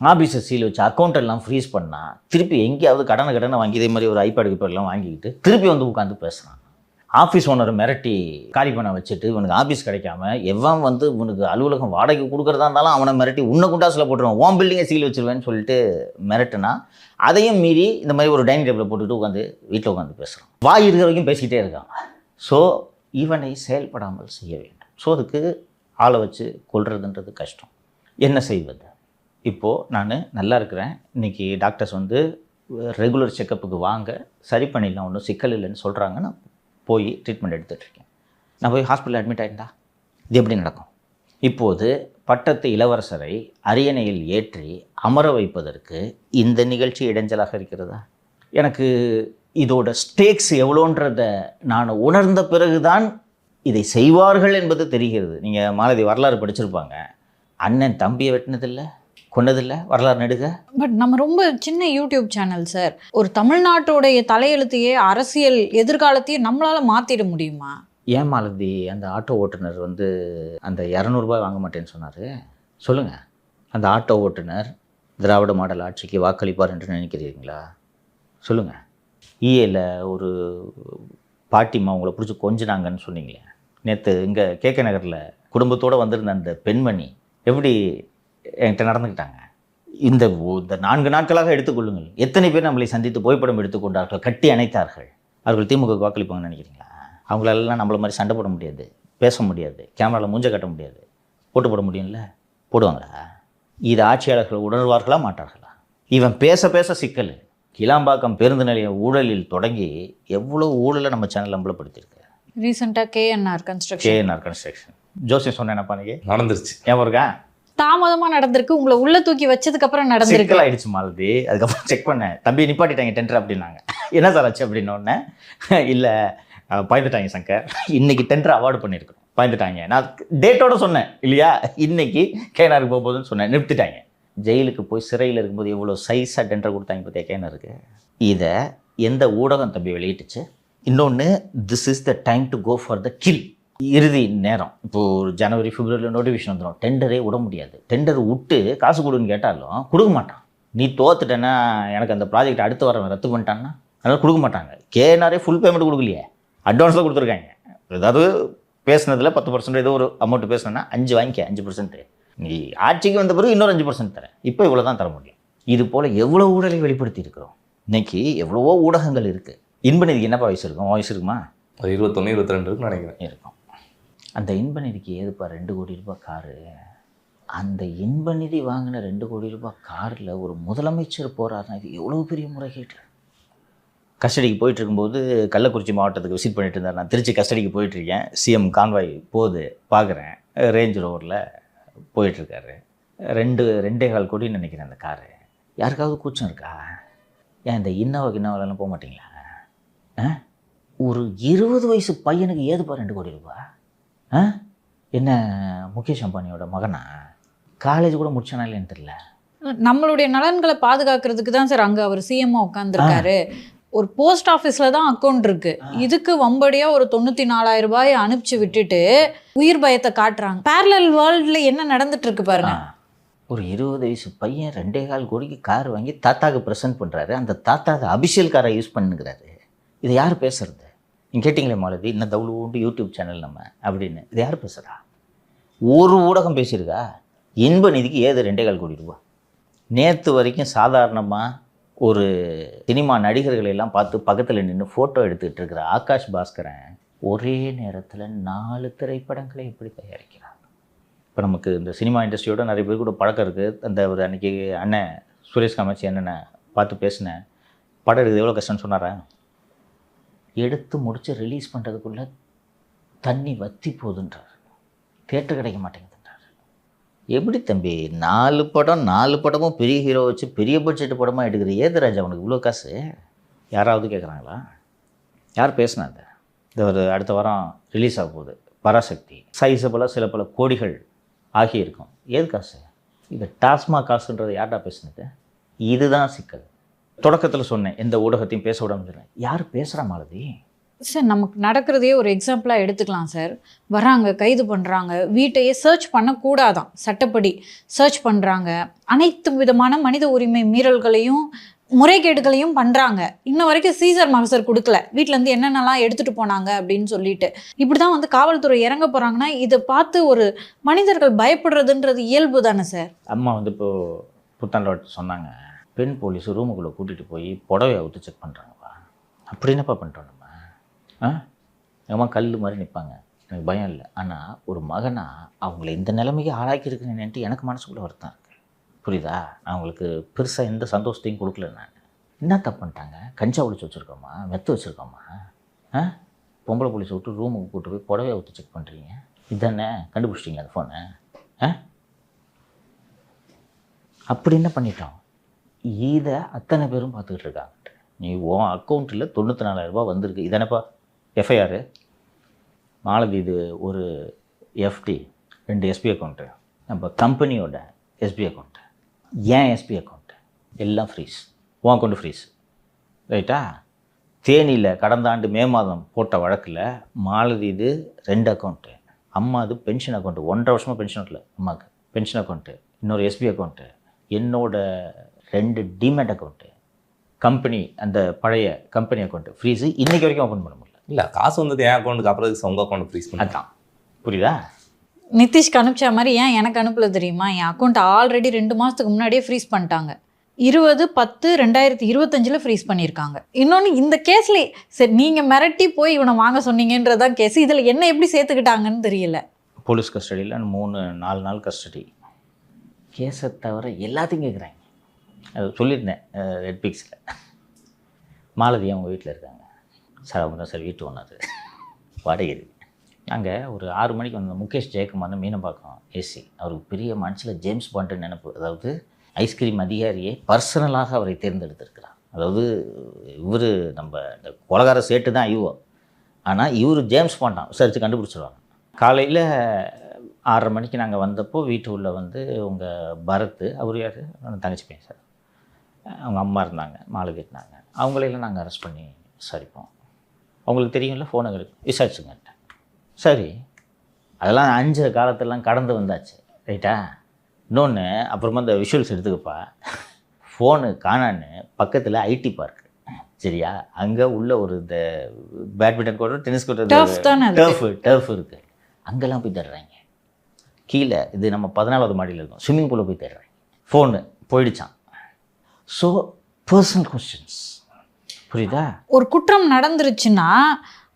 ஆஃபீஸர் சீல் வச்சு அக்கௌண்ட் எல்லாம் ஃப்ரீஸ் பண்ணால் திருப்பி எங்கேயாவது கடனை வாங்கி இதே மாதிரி ஒரு ஐபேட் எல்லாம் வாங்கிக்கிட்டு திருப்பி வந்து உட்காந்து பேசுகிறான். ஆஃபீஸ் ஓனரை மிரட்டி காலி பண்ண வச்சுட்டு இவனுக்கு ஆஃபீஸ் கிடைக்காம எவன் வந்து இவனுக்கு அலுவலகம் வாடகை கொடுக்குறதா இருந்தாலும் அவனை மிரட்டி உன்னை குண்டாசில் போட்டுருவான், உன் பில்டிங்கை சீல் வச்சிருவேன்னு சொல்லிட்டு மிரட்டுனா அதையும் மீறி இந்த மாதிரி ஒரு டைனிங் டேபிளில் போட்டுட்டு உட்காந்து வீட்டில் உட்காந்து பேசுகிறான். வாய் இருக்கிற வரைக்கும் பேசிக்கிட்டே இருக்கான். ஸோ இவனை செயல்படாமல் செய்ய வேண்டும். ஸோ அதுக்கு ஆளை வச்சு கொள்றதுன்றது கஷ்டம். என்ன செய்வது? இப்போது நான் நல்லா இருக்கிறேன், இன்றைக்கி டாக்டர்ஸ் வந்து ரெகுலர் செக்கப்புக்கு வாங்க, சரி பண்ணிடலாம், ஒன்றும் சிக்கல் இல்லைன்னு சொல்கிறாங்க. நான் போய் ட்ரீட்மெண்ட் எடுத்துகிட்ருக்கேன். நான் போய் ஹாஸ்பிட்டலில் அட்மிட் ஆகிட்டா இது எப்படி நடக்கும்? இப்போது பட்டத்து இளவரசரை அரியணையில் ஏற்றி அமர வைப்பதற்கு இந்த நிகழ்ச்சி இடைஞ்சலாக இருக்கிறதா? எனக்கு இதோட ஸ்டேக்ஸ் எவ்வளோன்றத நான் உணர்ந்த பிறகுதான் இதை செய்வார்கள் என்பது தெரிகிறது. நீங்கள் மாலதி வரலாறு படிச்சிருப்பாங்க. அண்ணன் தம்பியை வெட்டினதில்லை, கொண்டதில்லை, வரலாறு நெடுக. பட் நம்ம ரொம்ப சின்ன யூடியூப் சேனல் சார். ஒரு தமிழ்நாட்டோடைய தலையெழுத்தையே, அரசியல் எதிர்காலத்தையே நம்மளால் மாற்றிட முடியுமா? ஏன் மாலதி அந்த ஆட்டோ ஓட்டுநர் வந்து அந்த 200 ரூபாய் வாங்க மாட்டேன்னு சொன்னார்? சொல்லுங்கள். அந்த ஆட்டோ ஓட்டுநர் திராவிட மாடல் ஆட்சிக்கு வாக்களிப்பார் என்று நினைக்கிறீங்களா? சொல்லுங்கள். ஈஏல ஒரு பாட்டிமா உங்களை பிடிச்சி கொஞ்சினாங்கன்னு சொன்னீங்களே நேற்று, இங்கே கேகே நகரில் குடும்பத்தோடு வந்திருந்த அந்த பெண்மணி எப்படி என்கிட்ட நடந்துக்கிட்டாங்க? இந்த 4 நாட்களாக எடுத்துக்கொள்ளுங்கள். எத்தனை பேர் நம்மளை சந்தித்து புகைப்படம் எடுத்துக்கொண்டார்கள், கட்டி அணைத்தார்கள். அவர்கள் திமுக வாக்களிப்பாங்கன்னு நினைக்கிறீங்களா? அவங்களெல்லாம் நம்மள மாதிரி சண்டை போட முடியாது, பேச முடியாது, கேமராவில் மூஞ்ச கட்ட முடியாது, போட்டு போட முடியும்ல? போடுவாங்களா? இது ஆட்சியாளர்கள் உணர்வார்களா மாட்டார்களா? இவன் பேச பேச சிக்கல். கிளாம்பாக்கம் பேருந்து நிலைய ஊழலில் தொடங்கி எவ்வளோ ஊழலை நம்ம சேனல் அம்பலப்படுத்தியிருக்கு. ரீசெண்டாக கேஎன்ஆர் கன்ஸ்ட்ரக்ஷன் ஜோசியம் சொன்னேன் என்னப்பா நீங்க நடந்துருச்சு. ஏன் இருக்கா? தாமதமாக நடந்திருக்கு. உங்களை உள்ள தூக்கி வச்சதுக்கு அப்புறம் நடந்திருக்கு. சிக்கல் ஆயிடுச்சு மாலதி. அதுக்கப்புறம் செக் பண்ணேன், தம்பி நிப்பாட்டிட்டாங்க டெண்டர் அப்படின்னாங்க. என்ன சார் ஆச்சு அப்படின்னோடனே, இல்லை பயந்துட்டாங்க சங்கர், இன்னைக்கு டெண்டர் அவார்டு பண்ணியிருக்கோம், பயந்துட்டாங்க. நான் டேட்டோட சொன்னேன் இல்லையா, இன்னைக்கு கேனாருக்கு போகும்போதுன்னு சொன்னேன், நிறுத்திட்டாங்க. ஜெயிலுக்கு போய் சிறையில் இருக்கும்போது எவ்வளோ சைஸாக டெண்டர் கொடுத்தாங்க பார்த்தியா கேனருக்கு. இதை எந்த ஊடகம் தம்பி வெளியிட்டுச்சு? இன்னொன்று, this is the time to go for the kill. இறுதி நேரம். இப்போது ஜனவரி பிப்ரவரியில் நோட்டிஃபிகேஷன் வந்துடும். டெண்டரே விட முடியாது. டெண்டர் விட்டு காசு கொடுன்னு கேட்டாலும் கொடுக்க மாட்டான். நீ தோத்துட்டேன்னா எனக்கு அந்த ப்ராஜெக்ட் அடுத்த வாரம் ரத்து பண்ணிட்டான்னா அதனால் கொடுக்க மாட்டாங்க. கேனாரே ஃபுல் பேமெண்ட் கொடுக்கலையே, அட்வான்ஸ் தான் கொடுத்துருக்காங்க. ஏதாவது பேசுனதில் 10% ஏதோ ஒரு அமௌண்ட் பேசுனேன்னா 5 வாங்கிக்க, 5%. நீ ஆட்சிக்கு வந்த பிறகு இன்னொரு 5% தரேன், இப்போ இவ்வளோ தான் தர முடியும். இது போல் எவ்வளோ ஊழலை வெளிப்படுத்தி இருக்கிறோம். இன்றைக்கி எவ்வளவோ ஊடகங்கள் இருக்குது. இன்பநிதிக்கு என்னப்பா வயசு இருக்கும்? வயசு இருக்குமா? ஒரு 21, 22 இருக்குன்னு நினைக்கிறேன். இருக்கும். அந்த இன்பநிதிக்கு ஏதுப்பா 2 கோடி ரூபாய் காரு? அந்த இன்பநிதி வாங்கின 2 கோடி ரூபாய் காரில் ஒரு முதலமைச்சர் போகிறாருன்னா இது எவ்வளோ பெரிய முறைகேட்டு. கஸ்டடிக்கு போயிட்டு இருக்கும்போது கள்ளக்குறிச்சி மாவட்டத்துக்கு விசிட் பண்ணிட்டு இருந்தார். நான் திருச்சி கஸ்டடிக்கு போயிட்டுருக்கேன். சிஎம் கான்வாய் போகுது, பார்க்குறேன். ரேஞ்ச் ரோவரில் போயிட்டுருக்காரு. 2.25 கோடின்னு நினைக்கிறேன் அந்த காரு. யாருக்காவது கூச்சம் இருக்கா? ஏன் இந்த இன்னோவாலாம் போக மாட்டிங்களா? ஒரு 20 வயசு பையனுக்கு ஏதுப்பா 2 கோடி ரூபாய்? என்ன முகேஷ் அம்பானியோட மகனா? காலேஜ் கூட முடிச்சானா இல்லைன்னு தெரியல. நம்மளுடைய நலன்களை பாதுகாக்கிறதுக்கு தான் சார் அங்கே அவர் சிஎம்மாக உட்காந்துருக்காரு. ஒரு போஸ்ட் ஆஃபீஸில் தான் அக்கௌண்ட் இருக்குது. இதுக்கு வம்படியாக ஒரு 94,000 ரூபாயை அனுப்பிச்சு விட்டுட்டு உயிர் பயத்தை காட்டுறாங்க. பேரலல் வேர்ல்டில் என்ன நடந்துட்டு இருக்கு பாருங்க. ஒரு 20 வயசு பையன் 2.25 கோடிக்கு கார் வாங்கி தாத்தாவுக்கு ப்ரெசென்ட் பண்ணுறாரு. அந்த தாத்தாவுக்கு அபிஷியல் காரை யூஸ் பண்ணுங்கிறாரு. இதை யார் பேசுறது? நீங்கள் கேட்டிங்களே மாலதி, இன்னும் தவுளூண்டு யூடியூப் சேனல் நம்ம அப்படின்னு. இது யார் பேசுகிறா? ஒரு ஊடகம் பேசியிருக்கா? இன்பநிதிக்கு ஏது 2.25 கோடி ரூபா? நேற்று வரைக்கும் சாதாரணமாக ஒரு சினிமா நடிகர்களை எல்லாம் பார்த்து பக்கத்தில் நின்று ஃபோட்டோ எடுத்துக்கிட்டு இருக்கிற ஆகாஷ் பாஸ்கரன் ஒரே நேரத்தில் 4 திரைப்படங்களை எப்படி தயாரிக்கிறாங்க? இப்போ நமக்கு இந்த சினிமா இண்டஸ்ட்ரியோட நிறைய பேர் கூட பழக்கம் இருக்குது. அந்த ஒரு அன்றைக்கி அண்ணன் சுரேஷ் காமாட்சி என்னென்ன பார்த்து பேசினேன். படம் எடுக்குது எவ்வளோ கஷ்டம்னு சொன்னாரா? எடுத்து முடித்து ரிலீஸ் பண்ணுறதுக்குள்ளே தண்ணி வற்றி போகுதுன்றார். தேட்டர் கிடைக்க மாட்டேங்குதுன்றார். எப்படி தம்பி 4 படமும் பெரிய ஹீரோ வச்சு பெரிய பட்ஜெட் படமாக எடுக்கிற? ஏது ராஜா அவனுக்கு இவ்வளோ காசு? யாராவது கேட்குறாங்களா? யார் பேசுனாங்க? இந்த ஒரு அடுத்த வாரம் ரிலீஸ் ஆக போகுது பராசக்தி. சைஸபலாக சில பல கோடிகள் ஆகியிருக்கும். ஏது காசு? இது டாஸ்மாக் காசுன்றது யார்டா பேசுனது? இதுதான் சிக்கல். தொடக்கத்தில் சொன்னேன், எந்த ஊடகத்தையும் பேச விடாமல் சொன்னேன். யார் பேசுகிற மாலதி? சார் நமக்கு நடக்கிறதையே ஒரு எக்ஸாம்பிளாக எடுத்துக்கலாம் சார். வராங்க, கைது பண்ணுறாங்க, வீட்டையே சர்ச் பண்ணக்கூடாதான், சட்டப்படி சர்ச் பண்ணுறாங்க. அனைத்து விதமான மனித உரிமை மீறல்களையும் முறைகேடுகளையும் பண்ணுறாங்க. இன்ன வரைக்கும் சீசர் மகசர் கொடுக்கல, வீட்டிலேருந்து என்னென்னலாம் எடுத்துகிட்டு போனாங்க அப்படின்னு சொல்லிட்டு. இப்படி தான் வந்து காவல்துறை இறங்க போகிறாங்கன்னா இதை பார்த்து ஒரு மனிதர்கள் பயப்படுறதுன்றது இயல்பு தானே சார்? அம்மா வந்து இப்போது புத்தாண்டு சொன்னாங்க, பெண் போலீஸ் ரூமுக்குள்ளே கூட்டிகிட்டு போய் புடவையை அவுத்து செக் பண்ணுறாங்கப்பா. அப்படி என்னப்பா பண்ணுறோம் நம்ம? அம்மா கல் மாதிரி நிற்பாங்க, எனக்கு பயம் இல்லை. ஆனால் ஒரு மகனா அவங்கள இந்த நிலைமைக்கு ஆளாக்கியிருக்குன்னு எனக்கு மனசுக்குள்ளே வருத்தம் இருக்குது. புரியுதா? நான் அவங்களுக்கு பெருசாக எந்த சந்தோஷத்தையும் கொடுக்கல. நான் என்ன தப்பு பண்ணிட்டாங்க? கஞ்சா ஒழிச்சு வச்சுருக்கோமா, மெத்து வச்சுருக்கோமா? பொம்பளை போலீஸை விட்டு ரூமுக்கு கூப்பிட்டு போய் புடவையை ஊற்றி செக் பண்ணுறீங்க, இதுதானே? கண்டுபிடிச்சிட்டிங்களா அந்த ஃபோனை? அப்படி என்ன பண்ணிட்டோம்? இதை அத்தனை பேரும் பார்த்துக்கிட்டு இருக்காங்க. நீ உன் அக்கௌண்ட்டில் 94,000 ரூபாய் வந்திருக்கு, இதானப்பா எஃப்ஐஆர். மாலதி இது ஒரு எஃப்டி, 2 எஸ்பி அக்கௌண்ட்டு, நம்ம கம்பெனியோட எஸ்பி அக்கௌண்ட்டு, ஏன் எஸ்பி அக்கௌண்ட்டு எல்லாம் ஃப்ரீஸ், உன் அக்கௌண்ட்டு ஃப்ரீஸ், ரைட்டா? தேனியில் கடந்த ஆண்டு மே மாதம் போட்ட வழக்கில் மாலதி இது 2 அக்கௌண்ட்டு, அம்மா அது பென்ஷன் அக்கௌண்ட்டு, 1.5 வருஷமாக பென்ஷன் இல்லை அம்மாவுக்கு, பென்ஷன் அக்கௌண்ட்டு, இன்னொரு எஸ்பி அக்கௌண்ட்டு, என்னோட 2 டிமேட் அக்கௌண்ட்டு, கம்பெனி அந்த பழைய கம்பெனி அக்கௌண்ட்டு ஃப்ரீஸு, இன்றைக்கி வரைக்கும் ஓப்பன் பண்ண முடியல. இல்லை, காசு வந்தது என் அக்கௌண்ட்டுக்கு, அப்புறம் உங்கள் அக்கௌண்ட் ஃப்ரீஸ் பண்ணி. அதான் புரியுதா? நிதிஷ்க்கு அனுப்பிச்ச மாதிரி ஏன் எனக்கு அனுப்பல தெரியுமா? என் அக்கௌண்ட் ஆல்ரெடி 2 மாதத்துக்கு முன்னாடியே ஃப்ரீஸ் பண்ணிட்டாங்க. 20/10/2025 ஃப்ரீஸ் பண்ணியிருக்காங்க. இன்னொன்று இந்த கேஸில் சரி நீங்கள் மிரட்டி போய் இவனை வாங்க சொன்னீங்கன்றதான் கேஸ். இதில் என்ன எப்படி சேர்த்துக்கிட்டாங்கன்னு தெரியல. போலீஸ் கஸ்டடியில் 3-4 நாள் கஸ்டடி, கேஸை தவிர எல்லாத்தையும் கேட்குறாங்க. அது சொல்லியிருந்தேன் ரெட் பிக்ஸில். மாலதி அவங்க வீட்டில் இருக்காங்க சார், அவங்க தான் சார் வீட்டு ஓனர், வாடகை இருக்குது. நாங்கள் ஒரு 6 மணிக்கு வந்த முகேஷ் ஜெயக்குமார்னு மீனம்பாக்கம் ஏசி, அவருக்கு பெரிய மனசில் ஜேம்ஸ் பாண்டுன்னு நினைப்பு. அதாவது ஐஸ்கிரீம் அதிகாரியை பர்சனலாக அவரை தேர்ந்தெடுத்திருக்கிறார். அதாவது இவர் நம்ம இந்த கொலகார சேட்டு தான் ஐயோ, ஆனால் இவர் ஜேம்ஸ் பாண்டான் விசாரித்து கண்டுபிடிச்சிருவாங்க. காலையில் 6:30 மணிக்கு நாங்கள் வந்தப்போ வீட்டு உள்ள வந்து உங்கள் பரத், அவர் யார், தங்கச்சி பையன் சார், அவங்க அம்மா இருந்தாங்க, மாலை கட்டினாங்க. அவங்களையெல்லாம் நாங்கள் அரெஸ்ட் பண்ணி விசாரிப்போம். அவங்களுக்கு தெரியும்ல, ஃபோனை விசாரிச்சுங்கன்ட்டு. சரி, அதெல்லாம் 5 காலத்திலலாம் கடந்து வந்தாச்சு, ரைட்டா? இன்னொன்று அப்புறமா இந்த விஷுவல்ஸ் எடுத்துக்கப்பா, ஃபோனு காணான்னு பக்கத்தில் ஐடி பார்க், சரியா? அங்கே உள்ள ஒரு இந்த badminton court, tennis court, turf இருக்குது, அங்கெல்லாம் போய் தர்றாங்க. கீழே இது நம்ம 14வது மாடியில் இருக்கும், ஸ்விம்மிங் பூலில் போய் தர்றாங்க. ஃபோனு போயிடுச்சான். ஸோ பர்சனல் கொஸ்டின்ஸ், புரியுதா? ஒரு குற்றம் நடந்துருச்சுன்னா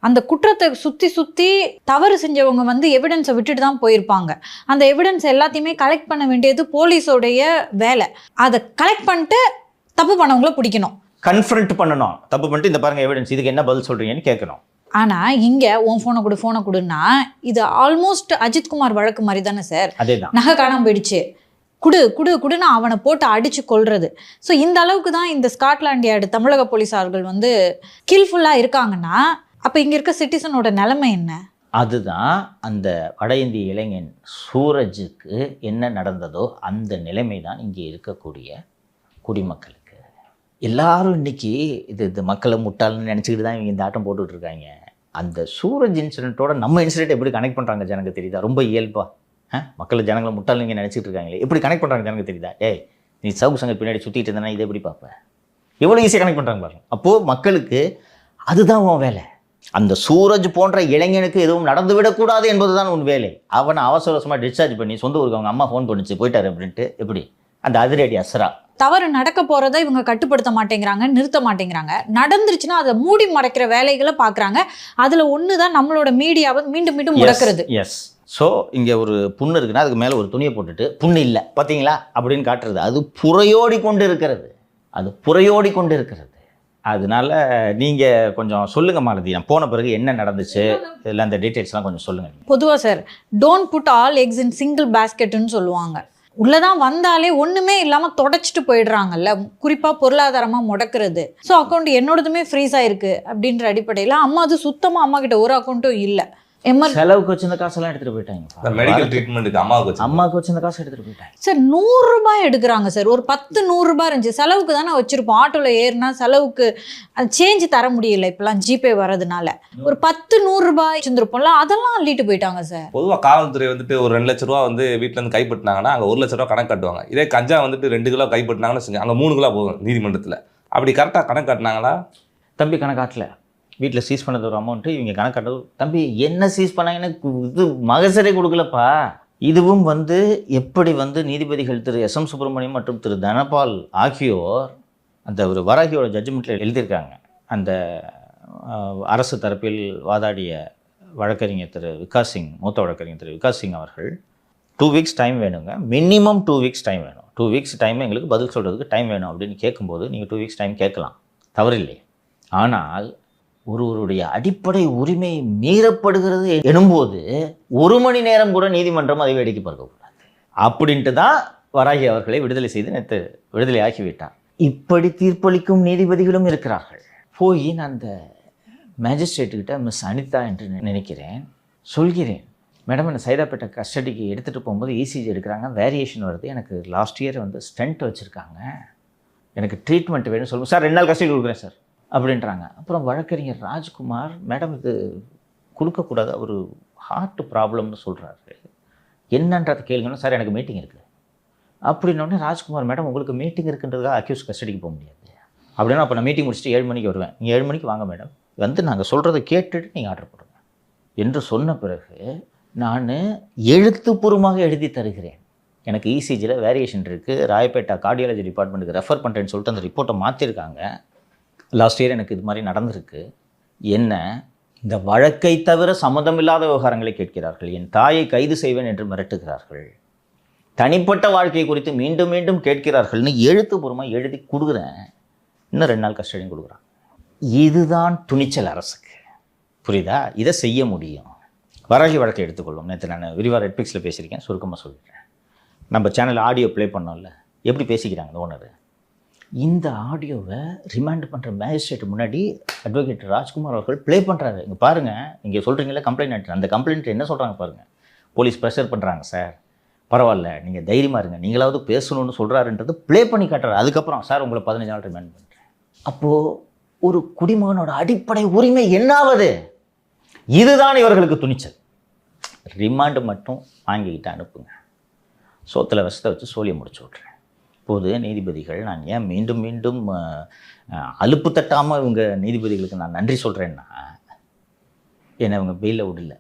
அந்த குற்றத்தை சுற்றி தவறு செஞ்சவங்க வந்து எவிடன்ஸை விட்டுட்டு தான் போயிருப்பாங்க. அந்த எவிடன்ஸ் எல்லாத்தையுமே கலெக்ட் பண்ண வேண்டியது போலீஸோடைய வேலை. அதை கலெக்ட் பண்ணிட்டு தப்பு பண்ணவங்கள பிடிக்கணும், கன்ஃபரண்ட் பண்ணணும். தப்பு பண்ணிட்டு இந்த பாருங்கள் எவிடன்ஸ், இதுக்கு என்ன பதில் சொல்கிறீங்கன்னு கேட்கணும். ஆனால் இங்கே உன் ஃபோனை கொடுன்னா இது ஆல்மோஸ்ட் அஜித்குமார் வழக்கு மாதிரி தானே சார்? அதே தான், நகை காணாம போயிடுச்சு, குடுன்னு அவனை போட்டு அடித்து கொள்வது. ஸோ இந்த அளவுக்கு தான் இந்த ஸ்காட்லாண்ட் யார்டு தமிழக போலீஸார்கள் வந்து ஸ்கில்ஃபுல்லாக இருக்காங்கன்னா அப்போ இங்கே இருக்க சிட்டிசனோட நிலைமை என்ன? அதுதான் அந்த வட இந்திய இளைஞன் சூரஜுக்கு என்ன நடந்ததோ அந்த நிலைமை தான் இங்கே இருக்கக்கூடிய குடிமக்களுக்கு. எல்லாரும் இன்றைக்கி இது மக்களை முட்டாள்னு நினச்சிக்கிட்டு தான் இவங்க இந்த ஆட்டம் போட்டுட்ருக்காங்க. அந்த சூரஜ் இன்சிடெண்ட்டோட நம்ம இன்சிடெண்ட் எப்படி கனெக்ட் பண்ணுறாங்க ஜனங்க தெரியுதா? ரொம்ப இயல்பாக மக்களை ஜனங்களை முட்டாள் நீங்கள் நினச்சிட்டு இருக்காங்களே, எப்படி கனெக்ட் பண்ணுறாங்க ஜனங்க தெரியுதா? ஏய், நீ சவுக்கு சங்கர் பின்னாடி சுற்றிட்டு இருந்தேன்னா இதை எப்படி பார்ப்பேன்? எவ்வளோ ஈஸியாக கனெக்ட் பண்ணுறாங்க பாருங்க. அப்போது மக்களுக்கு அதுதான் உன் வேலை. அந்த சூரஜ் போன்ற இளைஞனுக்கு எதுவும் நடந்து விடக்கூடாது என்பது தான் உன் வேலை. அவனை அவசரமாக டிஸ்சார்ஜ் பண்ணி சொந்த ஊருக்கு அவங்க அம்மா ஃபோன் பண்ணிச்சு போயிட்டாரு அப்படின்ட்டு எப்படி அந்த அதிரடி அசரா? தவறு நடக்க போகிறத இவங்க கட்டுப்படுத்த மாட்டேங்கிறாங்க, நிறுத்த மாட்டேங்கிறாங்க. நடந்துருச்சுன்னா அதை மூடி மறைக்கிற வேலைகளை பார்க்குறாங்க. அதில் ஒன்று தான் நம்மளோட மீடியாவை மீண்டும் மீண்டும் முடக்கிறது. எஸ். ஸோ இங்கே ஒரு புண்ணு இருக்குன்னா அதுக்கு மேலே ஒரு துணியை போட்டுட்டு புண்ணு இல்லை பார்த்தீங்களா அப்படின்னு காட்டுறது. அது புறையோடி கொண்டு இருக்கிறது. அதனால நீங்கள் கொஞ்சம் சொல்லுங்கள் மாலதி, நான் போன பிறகு என்ன நடந்துச்சு இதில் அந்த டீட்டெயில்ஸ்லாம் கொஞ்சம் சொல்லுங்கள். பொதுவாக sir, don't put all eggs in single பேஸ்கெட்டுன்னு சொல்லுவாங்க. உள்ளதான் வந்தாலே ஒன்றுமே இல்லாமல் தொடச்சிட்டு போயிடுறாங்கல்ல, குறிப்பாக பொருளாதாரமாக முடக்கிறது. ஸோ அக்கௌண்ட் என்னோடதுமே ஃப்ரீஸ் ஆயிருக்கு அப்படின்ற அடிப்படையில் அம்மா அது சுத்தமாக அம்மா கிட்ட ஒரு அக்கௌண்ட்டும் இல்லை. செலவுக்கு வச்சிருந்த காசெல்லாம் எடுத்துகிட்டு போயிட்டாங்க. மெடிக்கல் ட்ரீட்மெண்ட்டுக்கு அம்மாவுக்கு வச்சிருந்த காசு எடுத்துகிட்டு போயிட்டாங்க சார். 100 ரூபாய் எடுக்கிறாங்க சார். ஒரு 10-100 ரூபாய் இருந்துச்சு, செலவுக்கு தானே வச்சுருப்போம். ஆட்டோவில் ஏறினா செலவுக்கு அது சேஞ்ச் தர முடியல, இப்போலாம் ஜிபே வரதுனால. ஒரு 10-100 ரூபாய் வச்சுருப்போம்ல, அதெல்லாம் அள்ளிட்டு போயிட்டாங்க சார். பொதுவாக காவல்துறை வந்துட்டு ஒரு 2 லட்ச ரூபா வந்து வீட்டிலேருந்து கைப்பற்றினாங்கன்னா அங்கே 1 லட்ச ரூபா கணக்கு கட்டுவாங்க. இதே கஞ்சா வந்துட்டு 2 கிலோ கைப்பற்றினாங்கன்னு வச்சுங்க, அங்கே 3 கிலோ போகும் நீதிமன்றத்தில். அப்படி கரெக்டாக கணக்கு காட்டினாங்களா? தம்பி கணக்காட்டல. வீட்டில் சீஸ் பண்ணது ஒரு அமௌண்ட்டு, இவங்க கணக்காட்டது. தம்பி என்ன சீஸ் பண்ணாங்கன்னு இது மகசரே கொடுக்கலப்பா. இதுவும் எப்படி நீதிபதிகள் திரு எஸ்.எம். சுப்பிரமணியம் மற்றும் திரு தனபால் ஆகியோர் அந்த ஒரு வராகியோட ஜட்ஜ்மெண்ட்டில் எழுதியிருக்காங்க. அந்த அரசு தரப்பில் வாதாடிய வழக்கறிஞர் திரு விகாஸ் சிங், மூத்த வழக்கறிஞர் திரு விகாஸ் சிங் அவர்கள் 2 வீக்ஸ் டைம் வேணுங்க, மினிமம் 2 வீக்ஸ் டைம் வேணும், 2 வீக்ஸ் டைம் எங்களுக்கு பதில் சொல்கிறதுக்கு டைம் வேணும் அப்படின்னு கேட்கும்போது நீங்கள் 2 வீக்ஸ் டைம் கேட்கலாம், தவறில்லை. ஆனால் ஒருவருடைய அடிப்படை உரிமை மீறப்படுகிறது எனும்போது 1 மணி நேரம் கூட நீதிமன்றம் அதை வேடிக்கை பார்க்கக்கூடாது அப்படின்ட்டு தான் வராகி அவர்களை விடுதலை செய்து நேற்று விடுதலை ஆக்கிவிட்டார். இப்படி தீர்ப்பளிக்கும் நீதிபதிகளும் இருக்கிறார்கள். போய் நான் அந்த மேஜிஸ்ட்ரேட்டுக்கிட்ட மிஸ் அனிதா என்று நினைக்கிறேன் சொல்கிறேன், மேடம் என்னை சைதாப்பேட்டை கஸ்டடிக்கு எடுத்துகிட்டு போகும்போது இசிஜி எடுக்கிறாங்க, வேரியேஷன் வருது, எனக்கு லாஸ்ட் இயர் ஸ்டென்ட் வச்சுருக்காங்க, எனக்கு ட்ரீட்மெண்ட் வேணும்னு சொல்லுங்கள் சார், 2 நாள் கஸ்டடி கொடுக்குறேன் சார் அப்படின்றாங்க. அப்புறம் வழக்கறிஞர் ராஜ்குமார், மேடம் இது கொடுக்கக்கூடாது, அவர் ஹார்ட் ப்ராப்ளம்னு சொல்கிறாரு, என்னன்றது கேளுங்கன்னா சார் எனக்கு மீட்டிங் இருக்குது அப்படின்னோடனே ராஜ்குமார், மேடம் உங்களுக்கு மீட்டிங் இருக்குன்றதுக்காக அக்யூஸ் கஸ்டடிக்கு போக முடியாது அப்படின்னா அப்போ நான் மீட்டிங் முடிச்சுட்டு 7 மணிக்கு வருவேன், நீங்கள் 7 மணிக்கு வாங்க மேடம், நாங்கள் சொல்கிறத கேட்டுட்டு நீங்கள் ஆர்டர் போடுங்க என்று சொன்ன பிறகு நான் எழுத்துப்பூர்வமாக எழுதி தருகிறேன், எனக்கு இசிஜியில் வேரியேஷன் இருக்குது, ராயப்பேட்டா கார்டியாலஜி டிபார்ட்மெண்ட்டுக்கு ரெஃபர் பண்ணுறேன்னு சொல்லிட்டு அந்த ரிப்போர்ட்டை மாற்றிருக்காங்க, லாஸ்ட் இயர் எனக்கு இது மாதிரி நடந்திருக்கு, என்ன இந்த வழக்கை தவிர சம்மந்தமில்லாத விவகாரங்களை கேட்கிறார்கள், என் தாயை கைது செய்வேன் என்று மிரட்டுகிறார்கள், தனிப்பட்ட வாழ்க்கை குறித்து மீண்டும் மீண்டும் கேட்கிறார்கள்னு எழுத்துப்பூர்வமாக எழுதி கொடுக்குறேன், இன்னும் 2 நாள் கஸ்டடியும் கொடுக்குறான். இதுதான் துணிச்சல் அரசுக்கு, புரியுதா? இதை செய்ய முடியும். வராகி வழக்கை எடுத்துக்கொள்ளும். நேற்று நான் விரிவாக ரெட்பிக்ஸில் பேசியிருக்கேன், சுருக்கமாக சொல்லிடுறேன். நம்ம சேனல் ஆடியோ ப்ளே பண்ணோம்ல, எப்படி பேசிக்கிறாங்க ஓனர். இந்த ஆடியோவை ரிமாண்ட் பண்ணுற மேஜிஸ்ட்ரேட் முன்னாடி அட்வொகேட் ராஜ்குமார் அவர்கள் ப்ளே பண்ணுறாரு. இங்கே பாருங்கள், இங்கே சொல்கிறீங்களா கம்ப்ளைண்ட், அந்த கம்ப்ளைண்ட் என்ன சொல்கிறாங்க பாருங்கள். போலீஸ் ப்ரெஷர் பண்ணுறாங்க சார், பரவாயில்ல நீங்கள் தைரியமாக இருங்க, நீங்களாவது பேசணும்னு சொல்கிறாருன்றது ப்ளே பண்ணி காட்டுறாரு. அதுக்கப்புறம் சார் உங்களை 15 நாள் ரிமாண்ட் பண்ணுறேன். அப்போது ஒரு குடிமகனோட அடிப்படை உரிமை என்னாவது? இதுதான் இவர்களுக்கு துணிச்சல். ரிமாண்டு மட்டும் வாங்கிக்கிட்டு அனுப்புங்க, சோத்தில் விஷத்தை வச்சு சோழியை முடிச்சு விட்றேன். இப்போது நீதிபதிகள், நான் ஏன் மீண்டும் மீண்டும் அலுப்பு தட்டாமல் இவங்க நீதிபதிகளுக்கு நான் நன்றி சொல்கிறேன்னா, என்னை இவங்க பெயிலில் விடல,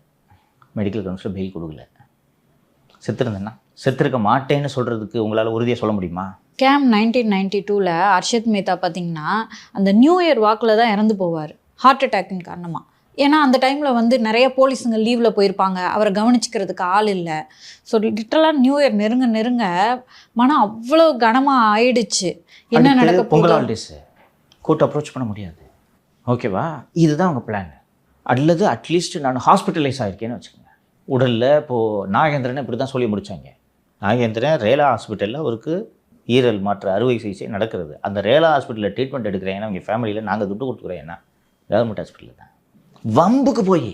மெடிக்கல் கவுன்சில் பெயில் கொடுக்கல. செத்துருந்தேன்னா செத்துருக்க மாட்டேன்னு சொல்கிறதுக்கு உங்களால் உறுதியாக சொல்ல முடியுமா? கேம் 1992 அர்ஷத் மேத்தா பார்த்தீங்கன்னா அந்த நியூ இயர் வாக்கில் தான் இறந்து போவார், ஹார்ட் அட்டாக்கின் காரணமாக. ஏன்னா அந்த டைமில் நிறைய போலீஸுங்க லீவில் போயிருப்பாங்க, அவரை கவனிச்சிக்கிறதுக்கு ஆள் இல்லை. ஸோ லிட்டரலாக நியூ இயர் நெருங்க மனம் அவ்வளோ கனமாக ஆயிடுச்சு. என்ன நடக்க பொங்கல் ஹாலிடேஸு கோர்ட் அப்ரோச் பண்ண முடியாது, ஓகேவா? இதுதான் அவங்க பிளான். அல்லது அட்லீஸ்ட் நான் ஹாஸ்பிட்டலைஸ் ஆகிருக்கேன்னு வச்சுக்கோங்க. உடலில் இப்போது நாகேந்திரன் இப்படி தான் சொல்லி முடித்தாங்க. நாகேந்திரன் ரேலா ஹாஸ்பிட்டலில் அவருக்கு ஈரல் மாற்று அறுவை சிகிச்சை நடக்கிறது. அந்த ரேலா ஹாஸ்பிட்டலில் ட்ரீட்மெண்ட் எடுக்கிறேன், ஏன்னா அவங்க ஃபேமிலியில் நாங்கள் துட்டு கொடுத்துக்குறோம், ஏன்னா கவர்மெண்ட் ஹாஸ்பிட்டலில் தான். வம்புக்கு போய்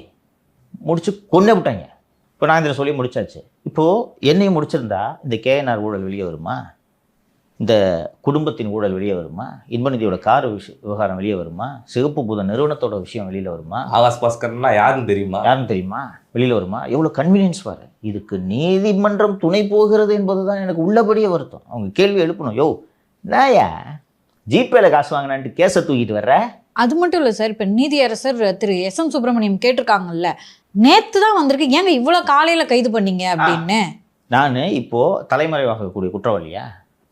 முடிச்சு கொண்டே விட்டாங்க. இப்போ நாகேந்திரன் சொல்லி முடிச்சாச்சு. இப்போது என்னையும் முடிச்சிருந்தா இந்த கேஎன்ஆர் ஊழல் வெளியே வருமா? இந்த குடும்பத்தின் ஊழல் வெளியே வருமா? இன்பநிதியோட கார் விவகாரம் வெளியே வருமா? சிகப்பு பூத நிறுவனத்தோட விஷயம் வெளியில் வருமா? ஆகாஷ் பாஸ்கர்னா யாருன்னு தெரியுமா? வெளியில் வருமா? எவ்வளோ கன்வீனியன்ஸ் பாரு. இதுக்கு நீதிமன்றம் துணை போகிறது என்பது தான் எனக்கு உள்ளபடியே வருத்தம். அவங்க கேள்வி எழுப்பணும், யோ நாயா ஜிபேல காசு வாங்கினான்ட்டு கேஸை தூக்கிட்டு வர்ற? அது மட்டும் இல்லை சார், இப்போ நீதியரசர் திரு எஸ்.எம். சுப்பிரமணியம் கேட்டிருக்காங்கல்ல, நேற்று தான் வந்திருக்கு, ஏங்க இவ்வளோ காலையில் கைது பண்ணீங்க அப்படின்னு. நான் இப்போது தலைமறைவாகக்கூடிய குற்றவாளியா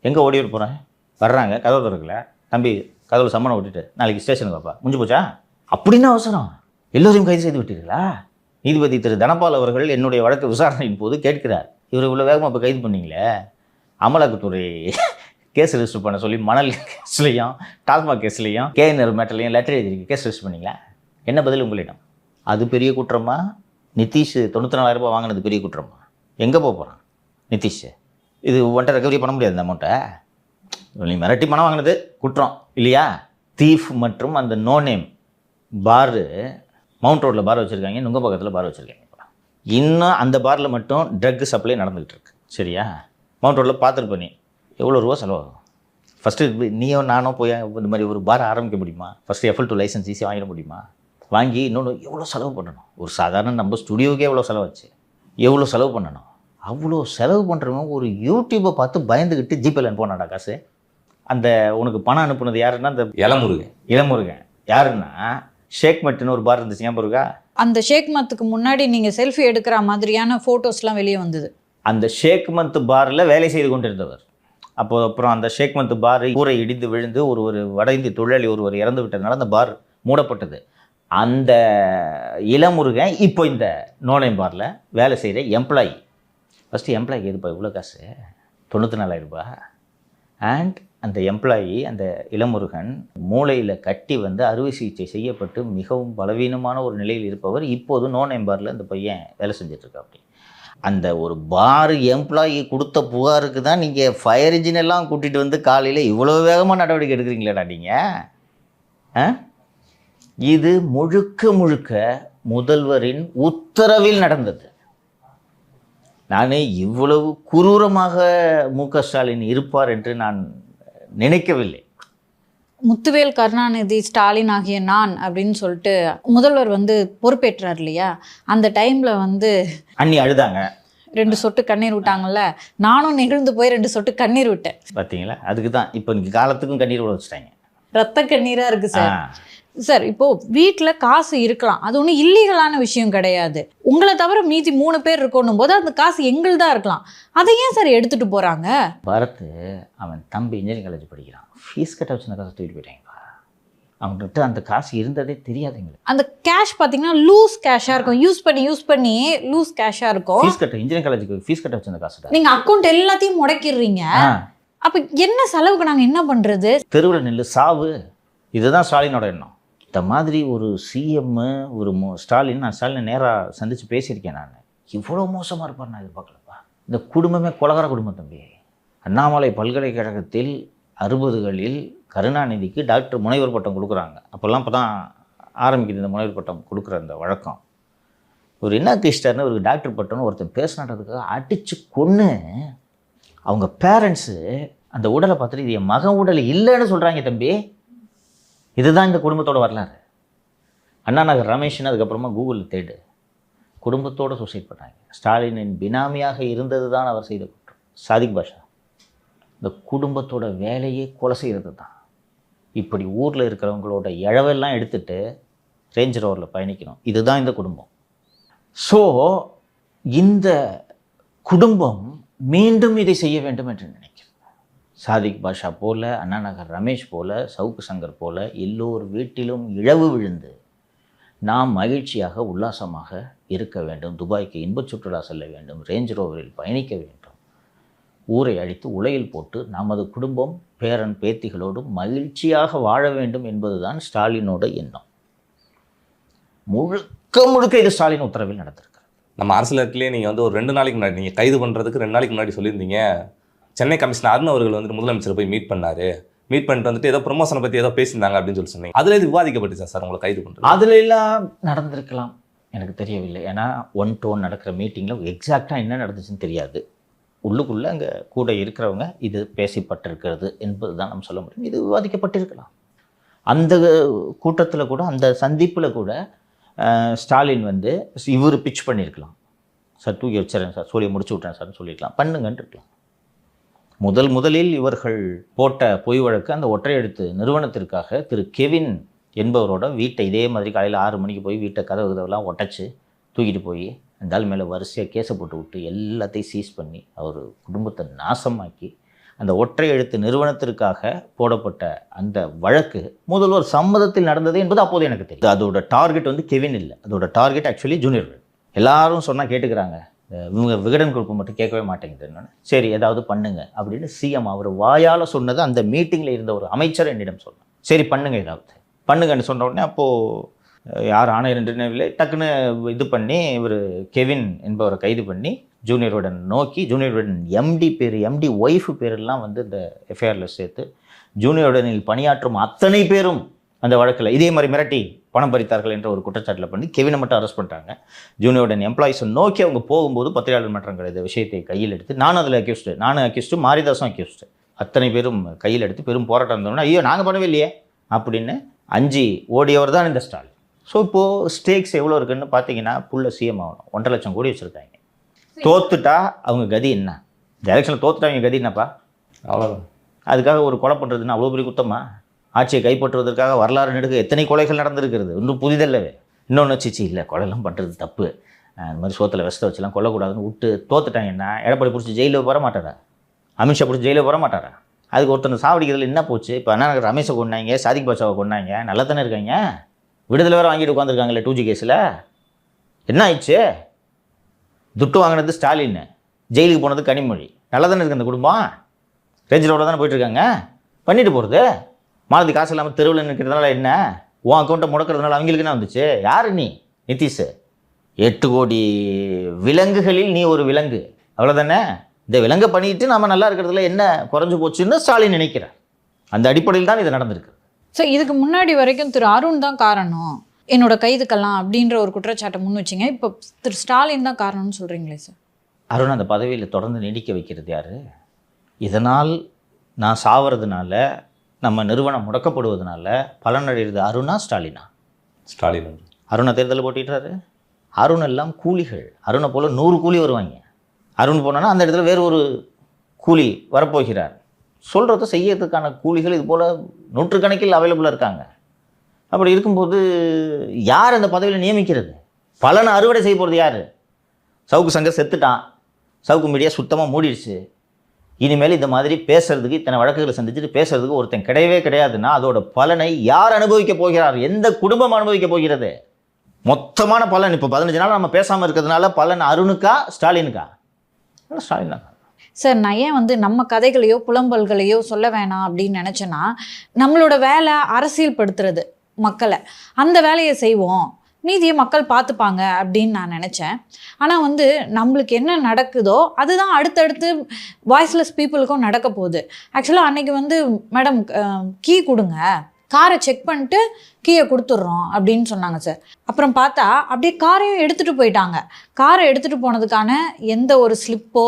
எங்கே ஓடி போகிறேன்? வர்றாங்க, கதவு திறக்கல, தம்பி கதவுல சம்மனை விட்டுட்டு நாளைக்கு ஸ்டேஷனுக்கு வாப்பா, முடிஞ்சு போச்சா? அப்படின்னு அவசரம் எல்லோரையும் கைது செய்து விட்டீர்களா? நீதிபதி திரு தனபால் அவர்கள் என்னுடைய வழக்கு விசாரணையின் போது கேட்கிறார், இவர் இவ்வளோ வேகமாக இப்போ கைது பண்ணீங்களே, அமலாக்கத்துறை கேஸ் ரெஜிஸ்டர் பண்ண சொல்லி மணல் கேஸ்லையும் டாஸ்மாக் கேஸ்லையும் கேஎன்ஆர் மேட்டர்லையும் லெட்டர் எழுதிருக்கு, கேஸ் ரெஜிஸ்டர் பண்ணிங்களா? என்ன பதில் உங்களிடம்? அது பெரிய குற்றமா? நிதிஷ் 94,000 ரூபாய் வாங்கினது பெரிய குற்றமா? எங்கே போகிறான் நிதிஷ்? இது ஒன்றை ரெக்கவரி பண்ண முடியாது இந்த அமௌண்ட்டை. நீ மிரட்டி பணம் வாங்கினது குற்றம் இல்லையா? தீஃப் மற்றும் அந்த நோ நேம் பாரு மவுண்ட் ரோட்டில் பார் வச்சுருக்காங்க, நுங்கம்பாக்கத்தில் பார் வச்சுருக்காங்க. இன்னும் அந்த பாரில் மட்டும் ட்ரக் சப்ளை நடந்துகிட்டு இருக்கு, சரியா? மவுண்ட் ரோட்டில் பார்த்துட்டு பண்ணி எவ்வளோ ரூபா செலவாகும்? ஃபஸ்ட்டு நீயோ நானோ போய் இந்த மாதிரி ஒரு பார் ஆரம்பிக்க முடியுமா? ஃபஸ்ட்டு FL2 லைசன்ஸ் ஈஸியாக வாங்கிட முடியுமா? வாங்கி இன்னொன்று எவ்வளோ செலவு பண்ணணும்? ஒரு சாதாரண நம்ம ஸ்டுடியோக்கே எவ்வளோ செலவாச்சு, எவ்வளோ செலவு பண்ணணும்? அவ்வளோ செலவு பண்ணுறவங்க ஒரு யூடியூப்பை பார்த்து பயந்துக்கிட்டு ஜிபேல போனாடா காசு. அந்த உனக்கு பணம் அனுப்புனது யாருன்னா அந்த இளமுருகன். இளமுருகன். யாருன்னா ஷேக் மட்டுன்னு ஒரு பார் இருந்துச்சு, ஞாபகம் இருக்கா? அந்த ஷேக் மத்துக்கு முன்னாடி நீங்கள் செல்ஃபி எடுக்கிற மாதிரியான ஃபோட்டோஸ்லாம் வெளியே வந்தது. அந்த ஷேக் மந்த் பாரில் வேலை செய்து கொண்டிருந்தவர். அப்புறம் அந்த ஷேக் மந்த் பார் ஊரை இடிந்து விழுந்து ஒரு வட இந்திய தொழிலாளி ஒருவர் இறந்து விட்டதுனால அந்த பார் மூடப்பட்டது. அந்த இளமுருகன் இப்போ இந்த நோனைம் பாரில் வேலை செய்கிற எம்ப்ளாயி. ஃபஸ்ட்டு எம்ப்ளாயி எதுப்பா இவ்வளோ காசு? 94,000 ரூபாய். அண்ட் அந்த எம்ப்ளாயி அந்த இளமுருகன் மூளையில் கட்டி வந்து அறுவை சிகிச்சை செய்யப்பட்டு மிகவும் பலவீனமான ஒரு நிலையில் இருப்பவர் இப்போது நோனைம் பாரில் அந்த பையன் வேலை செஞ்சிட்ருக்கா. அப்படி அந்த ஒரு பார் எம்ப்ளாயி கொடுத்த புகாருக்கு தான் நீங்கள் ஃபயர் இன்ஜின் எல்லாம் கூட்டிகிட்டு வந்து காலையில் இவ்வளோ வேகமாக நடவடிக்கை எடுக்கிறீங்களேடா நீங்கள். இது முழுக்க முழுக்க முதல்வரின் உத்தரவில் நடந்தது. நான் இவ்வளவு குரூரமாக மு.க. ஸ்டாலின் இருப்பார் என்று நான் நினைக்கவில்லை. முத்துவேல் கருணாநிதி ஸ்டாலின் ஆகிய நான் அப்படின்னு சொல்லிட்டு முதல்வர் வந்து பொறுப்பேற்றார் இல்லையா, அந்த டைமில் வந்து அண்ணி அழுதாங்க, 2 சொட்டு கண்ணீர் விட்டாங்கல்ல. நானும் நெகிழ்ந்து போய் 2 சொட்டு கண்ணீர் விட்டேன். பார்த்தீங்களா? அதுக்கு தான் இப்போ இன்னைக்கு காலத்துக்கும் கண்ணீர் விட வச்சுட்டாங்க. ரத்த கண்ணீராக இருக்குது சார். சார் இப்போது வீட்டில் காசு இருக்கலாம், அது ஒன்றும் இல்லீகலான விஷயம் கிடையாது. உங்களை தவிர மீதி 3 பேர் இருக்கணும் போது அந்த காசு எங்களுதான் இருக்கலாம். அதை ஏன் சார் எடுத்துகிட்டு போகிறாங்க? பரத் அவன் தம்பி இன்ஜினியரிங் காலேஜ் படிக்கிறான், ஃபீஸ் கட்ட வச்சு அந்த காசை தூக்கிட்டு போயிட்டாங்கப்பா. அவங்ககிட்ட அந்த காசு இருந்ததே தெரியாதுங்க. அந்த கேஷ் பார்த்தீங்கன்னா லூஸ் கேஷாக இருக்கும், யூஸ் பண்ணி லூஸ் கேஷாக இருக்கும். ஃபீஸ் கட்ட இன்ஜினியரிங் காலேஜுக்கு ஃபீஸ் கட்ட வச்சு அந்த காசு நீங்கள் அக்கௌண்ட் எல்லாத்தையும் முடக்கிடுறீங்க. அப்போ என்ன செலவுக்கு நாங்கள் என்ன பண்ணுறது? தெருவில் நில்லு சாவு. இதுதான் ஸ்டாலினோட எண்ணம். இந்த மாதிரி ஒரு சிஎம் ஒரு ஸ்டாலின், நான் ஸ்டாலினை நேராக சந்தித்து பேசியிருக்கேன். நான் இவ்வளோ மோசமாக இருப்பார் நான் எதிர்பார்க்கலப்பா. இந்த குடும்பமே கொலகார குடும்பம் தம்பி. அண்ணாமலை பல்கலைக்கழகத்தில் 60களில் கருணாநிதிக்கு டாக்டர் முனைவர் பட்டம் கொடுக்குறாங்க. அப்போல்லாம் இப்போ தான் ஆரம்பிக்குது இந்த முனைவர் பட்டம் கொடுக்குற அந்த வழக்கம். ஒரு என்ன கிறிஸ்டர்னு ஒரு டாக்டர் பட்டம்னு ஒருத்தன் பேசினதுக்காக அடித்து கொன்று அவங்க பேரண்ட்ஸு அந்த உடலை பார்த்துட்டு இது என் மகன் உடல் இல்லைன்னு சொல்கிறாங்க தம்பி. இதுதான் இந்த குடும்பத்தோட வரலாறு. அண்ணா நகர் ரமேஷ்னு அதுக்கப்புறமா கூகுளில் தேடு, குடும்பத்தோடு சூசைட் பண்ணாங்க. ஸ்டாலினின் பினாமியாக இருந்தது தான் அவர் செய்த குற்றம். சாதிக் பாஷா இந்த குடும்பத்தோட வேலையே கொலை செய்கிறது தான். இப்படி ஊரில் இருக்கிறவங்களோட இழவெல்லாம் எடுத்துகிட்டு ரேஞ்ச் ரோவரில் பயணிக்கணும். இதுதான் இந்த குடும்பம். ஸோ இந்த குடும்பம் மீண்டும் இதை செய்ய வேண்டும் என்று நினைக்கிறேன். சாதிக் பாஷா போல, அண்ணா நகர் ரமேஷ் போல, சவுக்கு சங்கர் போல எல்லோர் வீட்டிலும் இழவு விழுந்து நாம் மகிழ்ச்சியாக உல்லாசமாக இருக்க வேண்டும், துபாய்க்கு இன்பச் சுற்றுலா செல்ல வேண்டும், ரேஞ்ச் ரோவரில் பயணிக்க வேண்டும், ஊரை அழித்து உலையில் போட்டு நமது குடும்பம் பேரன் பேத்திகளோடும் மகிழ்ச்சியாக வாழ வேண்டும் என்பதுதான் ஸ்டாலினோட எண்ணம். முழுக்க முழுக்க இது ஸ்டாலின் உத்தரவில் நடந்திருக்கு. நம்ம அரசியலத்திலே நீங்கள் வந்து ஒரு 2 நாளைக்கு முன்னாடி, நீங்கள் கைது பண்ணுறதுக்கு 2 நாளைக்கு முன்னாடி சொல்லியிருந்தீங்க, சென்னை கமிஷனர் அருண் அவர்கள் வந்துட்டு முதலமைச்சரை போய் மீட் பண்ணாரு. மீட் பண்ணிட்டு வந்துட்டு ஏதோ ப்ரொமோஷனை பற்றி ஏதோ பேசியிருந்தாங்க அப்படின்னு சொல்லி சொன்னீங்க. அதில் இது விவாதிக்கப்பட்டுச்சா சார் உங்களை கைது பண்ணுறது? அதில் எல்லாம் நடந்திருக்கலாம், எனக்கு தெரியவில்லை. ஏன்னா 1 to 1 நடக்கிற மீட்டிங்கில் எக்ஸாக்டாக என்ன நடந்துச்சுன்னு தெரியாது. உள்ளுக்குள்ளே அங்கே கூட இருக்கிறவங்க இது பேசப்பட்டிருக்கிறது என்பது தான் நம்ம சொல்ல முடியும். இது விவாதிக்கப்பட்டிருக்கலாம். அந்த கூட்டத்தில் கூட, அந்த சந்திப்பில் கூட ஸ்டாலின் வந்து இவர் பிச் பண்ணியிருக்கலாம். சார் தூக்கி வச்சுறேன் சார், சொல்லி முடிச்சு விட்றேன் சார்னு சொல்லியிருக்கலாம், பண்ணுங்கன்னு இருக்கலாம். முதலில் இவர்கள் போட்ட பொய் வழக்கு அந்த ஒற்றை எழுத்து நிறுவனத்திற்காக திரு கெவின் என்பவரோட வீட்டை இதே மாதிரி காலையில் 6 மணிக்கு போய் வீட்டை கதவுலாம் ஒட்டச்சு தூக்கிட்டு போய் அந்த ஆள் மேலே வரிசையாக கேஸை போட்டு விட்டு எல்லாத்தையும் சீஸ் பண்ணி அவர் குடும்பத்தை நாசமாக்கி அந்த ஒற்றை எழுத்து நிறுவனத்திற்காக போடப்பட்ட அந்த வழக்கு முதல்வர் சம்மதத்தில் நடந்தது என்பது அப்போது எனக்கு தெரியும். அதோட டார்கெட் வந்து கெவின் இல்லை, அதோட டார்கெட் ஆக்சுவலி ஜூனியர். எல்லாரும் சொன்னால் கேட்டுக்கிறாங்க, இவங்க விகடன் குரூப் மட்டும் கேட்கவே மாட்டேங்குதுன்னு. சரி ஏதாவது பண்ணுங்க அப்படின்னு சிஎம் அவர் வாயால் சொன்னது அந்த மீட்டிங்கில் இருந்த ஒரு அமைச்சர் என்னிடம் சொன்னார். சரி பண்ணுங்க ஏதாவது பண்ணுங்கன்னு சொன்ன உடனே அப்போது யார் ஆணையர் என்று நினைவில்லை, டக்குன்னு இது பண்ணி இவர் கெவின் என்பவரை கைது பண்ணி ஜூனியருடன் நோக்கி ஜூனியருடன் எம்டி பேர், எம்டி ஒய்ஃபு பேரெல்லாம் வந்து இந்த எஃப்ஐஆரில் சேர்த்து ஜூனியருடனில் பணியாற்றும் அத்தனை பேரும் அந்த வழக்கில் இதே மாதிரி மிரட்டி பணம் பறித்தார்கள் என்ற ஒரு குற்றச்சாட்டில் பண்ணி கெவினை மட்டும் அரெஸ்ட் பண்ணிட்டாங்க. ஜூனியருடன் எம்ப்ளாயிஸை நோக்கி அவங்க போகும்போது பத்திரிகையாளர் மன்றங்கள் இந்த விஷயத்தை கையில் எடுத்து, நானும் அதில் அக்யூஸ்டு, மாரிதாஸும் அக்யூஸ்டு, அத்தனை பேரும் கையில் எடுத்து பெரும் போராட்டம் இருந்தோம்னா ஐயோ நாங்கள் பண்ணவே இல்லையே அப்படின்னு 5 ஓடியவர் தான் இந்த ஸ்டாலின். ஸோ இப்போது ஸ்டேக்ஸ் எவ்வளோ இருக்குன்னு பார்த்தீங்கன்னா புள்ள சிஎம் ஆகணும், 1.5 லட்சம் கோடி வச்சுருக்காங்க. தோத்துட்டா அவங்க கதி என்ன? இந்த எலெக்ஷனில் தோத்துட்டா அவங்க கதி என்னப்பா? அவ்வளோதான். அதுக்காக ஒரு கொலை பண்ணுறதுன்னா அவ்வளோ பெரிய குத்தமா? ஆட்சியை கைப்பற்றுவதற்காக வரலாறு நெடுக எத்தனை கொலைகள் நடந்திருக்கிறது, இன்னும் புதிதல்லவே. இன்னொன்று சிச்சி இல்லை, கொலைலாம் பண்ணுறது தப்பு, இந்த மாதிரி சோத்தில் விஷத்தை வச்சுலாம் கொல்லக்கூடாதுன்னு விட்டு தோத்துட்டாங்கன்னா எடப்பாடி பிடிச்சி ஜெயிலில் போட மாட்டாரா? அமித்ஷா பிடிச்சி ஜெயிலில் போட மாட்டாரா? அதுக்கு ஒருத்தர் சாவடிக்கிறதுல என்ன போச்சு? இப்போ அண்ணா ரமேஷை கொண்டாங்க, சாதிக் பாட்சாவை கொண்டாங்க, நல்லா தானே இருக்காங்க. விடுதலை வேறு வாங்கிட்டு உட்காந்துருக்காங்களே 2G கேஸில். என்ன ஆயிடுச்சு? துட்டு வாங்கினது ஸ்டாலின், ஜெயிலுக்கு போனது கனிமொழி. நல்லா தானே இருக்குது அந்த குடும்பம். ரேஞ்ச் ரோட தானே போயிட்டுருக்காங்க. பண்ணிட்டு போகிறது. மாலதி காசு இல்லாமல் தெருவில் நிற்கிறதுனால என்ன? உன் அக்கௌண்ட்டை முடக்கிறதுனால அவங்களுக்கு என்ன வந்துச்சு? யார் நீ? நிதிஷ். 8 கோடி விலங்குகளில் நீ ஒரு விலங்கு, அவ்வளோதானே. இந்த விலங்கை பண்ணிட்டு நம்ம நல்லா இருக்கிறதுல என்ன குறைஞ்சு போச்சுன்னு ஸ்டாலின் நினைக்கிறார். அந்த அடிப்படையில் தான் இது நடந்திருக்கு. ஸோ இதுக்கு முன்னாடி வரைக்கும் திரு அருண் தான் காரணம் என்னோட கைதுக்கெல்லாம் அப்படின்ற ஒரு குற்றச்சாட்டை முன் வச்சிங்க. இப்போ திரு ஸ்டாலின் தான் காரணம்னு சொல்கிறீங்களே சார். அருண் அந்த பதவியில் தொடர்ந்து நீடிக்க வைக்கிறது யார்? இதனால் நான் சாவறதுனால, நம்ம நிறுவனம் முடக்கப்படுவதனால பலனடைகிறது அருணா ஸ்டாலினா? ஸ்டாலின். அருணை தேர்தலில் போட்டிடுறாரு. அருண் எல்லாம் கூலிகள். அருணை போல் 100 கூலி வருவாங்க. அருண் போனோன்னா அந்த இடத்துல வேறு ஒரு கூலி வரப்போகிறார். சொல்கிறத செய்யறதுக்கான கூலிகள் இது போல் நூற்றுக்கணக்கில் அவைலபிளாக இருக்காங்க. அப்படி இருக்கும்போது யார் அந்த பதவியில் நியமிக்கிறது? பலனை அறுவடை செய்ய போகிறது யார்? சவுக்கு சங்கர் செத்துட்டான், சவுக்கு மீடியா சுத்தமாக மூடிடுச்சு. இனிமேல் இந்த மாதிரி பேசுறதுக்கு, இத்தனை வழக்குகளை சந்திச்சுட்டு பேசுறதுக்கு ஒருத்தன் கிடையவே கிடையாதுன்னா அதோட பலனை யார் அனுபவிக்க போகிறார்? எந்த குடும்பம் அனுபவிக்க போகிறது? மொத்தமான பலன் இப்போ 15 நாள் நம்ம பேசாமல் இருக்கிறதுனால பலன் அருணுக்கா ஸ்டாலினுக்கா? ஸ்டாலின் தான். சார் நான் ஏன் வந்து நம்ம கதைகளையோ புலம்பல்களையோ சொல்ல வேணாம் அப்படின்னு நினச்சேன்னா, நம்மளோட வேலை அரசியல் படுத்துறது மக்களை. அந்த வேலையை செய்வோம், மீதியை மக்கள் பார்த்துப்பாங்க அப்படின்னு நான் நினச்சேன். ஆனால் வந்து நம்மளுக்கு என்ன நடக்குதோ அதுதான் அடுத்தடுத்து வாய்ஸ்லெஸ் பீப்புளுக்கும் நடக்க போகுது. ஆக்சுவலாக அன்னைக்கு வந்து மேடம் கீ கொடுங்க, காரை செக் பண்ணிட்டு கீயை கொடுத்துட்றோம் அப்படின்னு சொன்னாங்க சார். அப்புறம் பார்த்தா அப்படியே காரையும் எடுத்துகிட்டு போயிட்டாங்க. காரை எடுத்துகிட்டு போனதுக்கான எந்த ஒரு ஸ்லிப்போ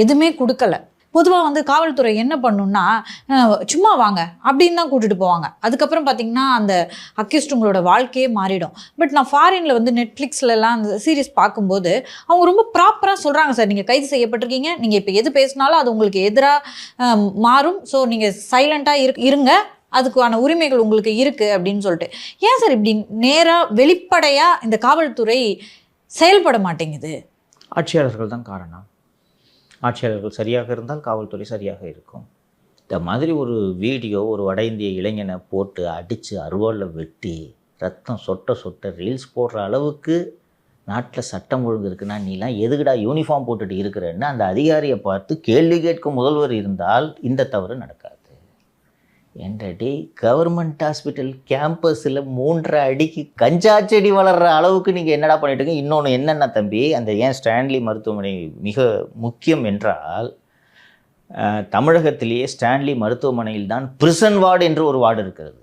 எதுவுமே கொடுக்கல. பொதுவாக வந்து காவல்துறை என்ன பண்ணுன்னா, சும்மா வாங்க அப்படின்னு தான் கூட்டிகிட்டு போவாங்க. அதுக்கப்புறம் பார்த்திங்கன்னா அந்த அக்யூஸ்டுங்களோட வாழ்க்கையே மாறிடும். பட் நான் ஃபாரினில் வந்து நெட்ஃப்ளிக்ஸ்லலாம் அந்த சீரிஸ் பார்க்கும்போது அவங்க ரொம்ப ப்ராப்பராக சொல்கிறாங்க சார், நீங்கள் கைது செய்யப்பட்டிருக்கீங்க, நீங்கள் இப்போ எது பேசினாலும் அது உங்களுக்கு எதிராக மாறும், ஸோ நீங்கள் சைலண்ட்டாக இருங்க, அதுக்கான உரிமைகள் உங்களுக்கு இருக்குது அப்படின்னு சொல்லிட்டு. ஏன் சார் இப்படி நேராக வெளிப்படையாக இந்த காவல்துறை செயல்பட மாட்டேங்குது? ஆட்சியாளர்கள் தான் காரணம். ஆட்சியாளர்கள் சரியாக இருந்தால் காவல்துறை சரியாக இருக்கும். இந்த மாதிரி ஒரு வீடியோ ஒரு வட இந்திய இளைஞனை போட்டு அடித்து அருவாளில் வெட்டி ரத்தம் சொட்ட சொட்ட ரீல்ஸ் போடுற அளவுக்கு நாட்டில் சட்டம் ஒழுங்கு இருக்குன்னா நீலாம் எதுக்குடா யூனிஃபார்ம் போட்டுட்டு இருக்கிறேன்னு அந்த அதிகாரியை பார்த்து கேள்வி கேட்கும் முதல்வர் இருந்தால் இந்த தவறு நடக்காது. என்னடி கவர்மெண்ட் ஹாஸ்பிட்டல் கேம்பஸில் 3 அடிக்கு கஞ்சா செடி வளர்கிற அளவுக்கு நீங்கள் என்னடா பண்ணிட்டுங்க? இன்னொன்று என்னென்ன தம்பி, அந்த ஏன் ஸ்டான்லி மருத்துவமனை மிக முக்கியம் என்றால், தமிழகத்திலேயே ஸ்டான்லி மருத்துவமனையில் தான் பிரிசன் வார்டு என்று ஒரு வார்டு இருக்கிறது.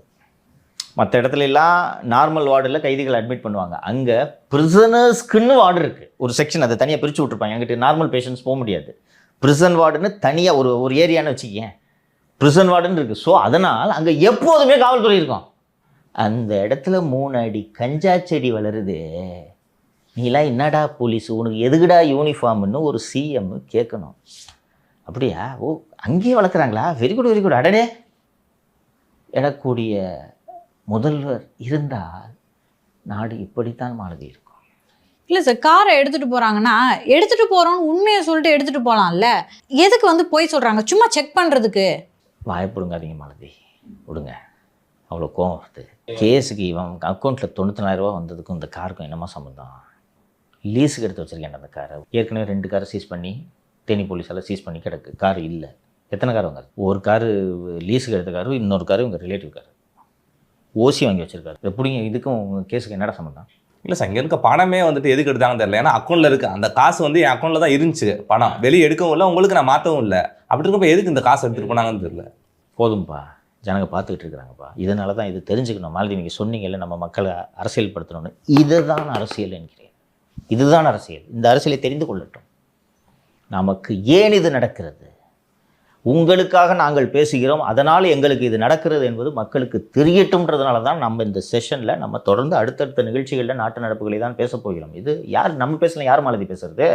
மற்ற இடத்துலலாம் நார்மல் வார்டில் கைதிகள் அட்மிட் பண்ணுவாங்க, அங்கே பிரிசனர்ஸ்க்குன்னு வார்டு இருக்குது, ஒரு செக்ஷன், அதை தனியாக பிரித்து விட்ருப்பாங்க. என்கிட்ட நார்மல் பேஷண்ட்ஸ் போக முடியாது. பிரிசன் வார்டுன்னு தனியாக ஒரு ஏரியான்னு வச்சுக்கேன், பிரிசன் வார்டுன்னு இருக்குது. ஸோ அதனால் அங்கே எப்போதுமே காவல்துறை இருக்கும். அந்த இடத்துல 3 அடி கஞ்சா செடி வளருது, நீலாம் என்னடா போலீஸ், உனக்கு எதுக்குடா யூனிஃபார்ம்னு ஒரு சிஎம் கேட்கணும். அப்படியா? ஓ, அங்கேயே வளர்க்குறாங்களா? Very good very good. அடனே எடக்கூடிய முதல்வர் இருந்தால் நாடு இப்படித்தான் மாறுதி இருக்கும். இல்லை சார், காரை எடுத்துகிட்டு போகிறாங்கன்னா எடுத்துகிட்டு போகிறோன்னு உண்மையை சொல்லிட்டு எடுத்துகிட்டு போகலாம்ல. எதுக்கு வந்து போய் சொல்கிறாங்க? சும்மா செக் பண்ணுறதுக்கு. வாய்ப்பிடுங்காதீங்க மாலதி, விடுங்க. அவ்வளோ கோவம் வருது. கேஸுக்கு இவன் அக்கௌண்ட்டில் 94,000 ரூபா வந்ததுக்கும் இந்த காருக்கும் என்னமோ சம்மந்தம்? லீஸுக்கு எடுத்து வச்சுருக்கேன் அந்த காரை. ஏற்கனவே 2 காரை சீஸ் பண்ணி தேனி போலீஸால் சீஸ் பண்ணி கிடக்கு. கார் இல்லை. எத்தனை கார் வாங்காது? ஒரு காரு லீஸுக்கு எடுத்த காரு, இன்னொரு காரு உங்கள் ரிலேட்டிவ் காரு. ஓசி வாங்கி வச்சுருக்காரு. எப்படிங்க இதுக்கும் உங்கள் கேஸுக்கு என்னடா சம்மந்தம்? இல்லை சார், இங்கே இருக்க பணமே வந்துட்டு எதுக்கு எடுத்தாங்கன்னு தெரியல. ஏன்னா அக்கௌண்ட்டில் இருக்குது, அந்த காசு வந்து என் அக்கௌண்ட்டில் தான் இருந்துச்சு. பணம் வெளியே எடுக்கவும் இல்லை, உங்களுக்கு நான் மாற்றவும் இல்லை. அப்படி இருக்கப்போ எதுக்கு இந்த காசு எடுத்துகிட்டு போனாங்கன்னு தெரியல. போதும்பா, ஜனங்க பார்த்துக்கிட்டு இருக்கிறாங்கப்பா. இதனால தான் இது தெரிஞ்சுக்கணும். மாலதி, நீங்கள் சொன்னீங்கல்ல நம்ம மக்களை அரசியல் படுத்தணும்னு. இதுதான் அரசியல் என்கிறேன். இதுதான் அரசியல். இந்த அரசியலை தெரிந்து கொள்ளட்டும். நமக்கு ஏன் இது நடக்கிறது, உங்களுக்காக நாங்கள் பேசுகிறோம், அதனால் எங்களுக்கு இது நடக்கிறது என்பது மக்களுக்கு தெரியட்டும்ன்றதுனால தான் நம்ம இந்த செஷனில் நம்ம தொடர்ந்து அடுத்தடுத்த நிகழ்ச்சிகளில் நாட்டு நடப்புகளை தான் பேச போகிறோம். இது யார் நம்ம பேசலாம்? யார் மாலதி பேசுறது?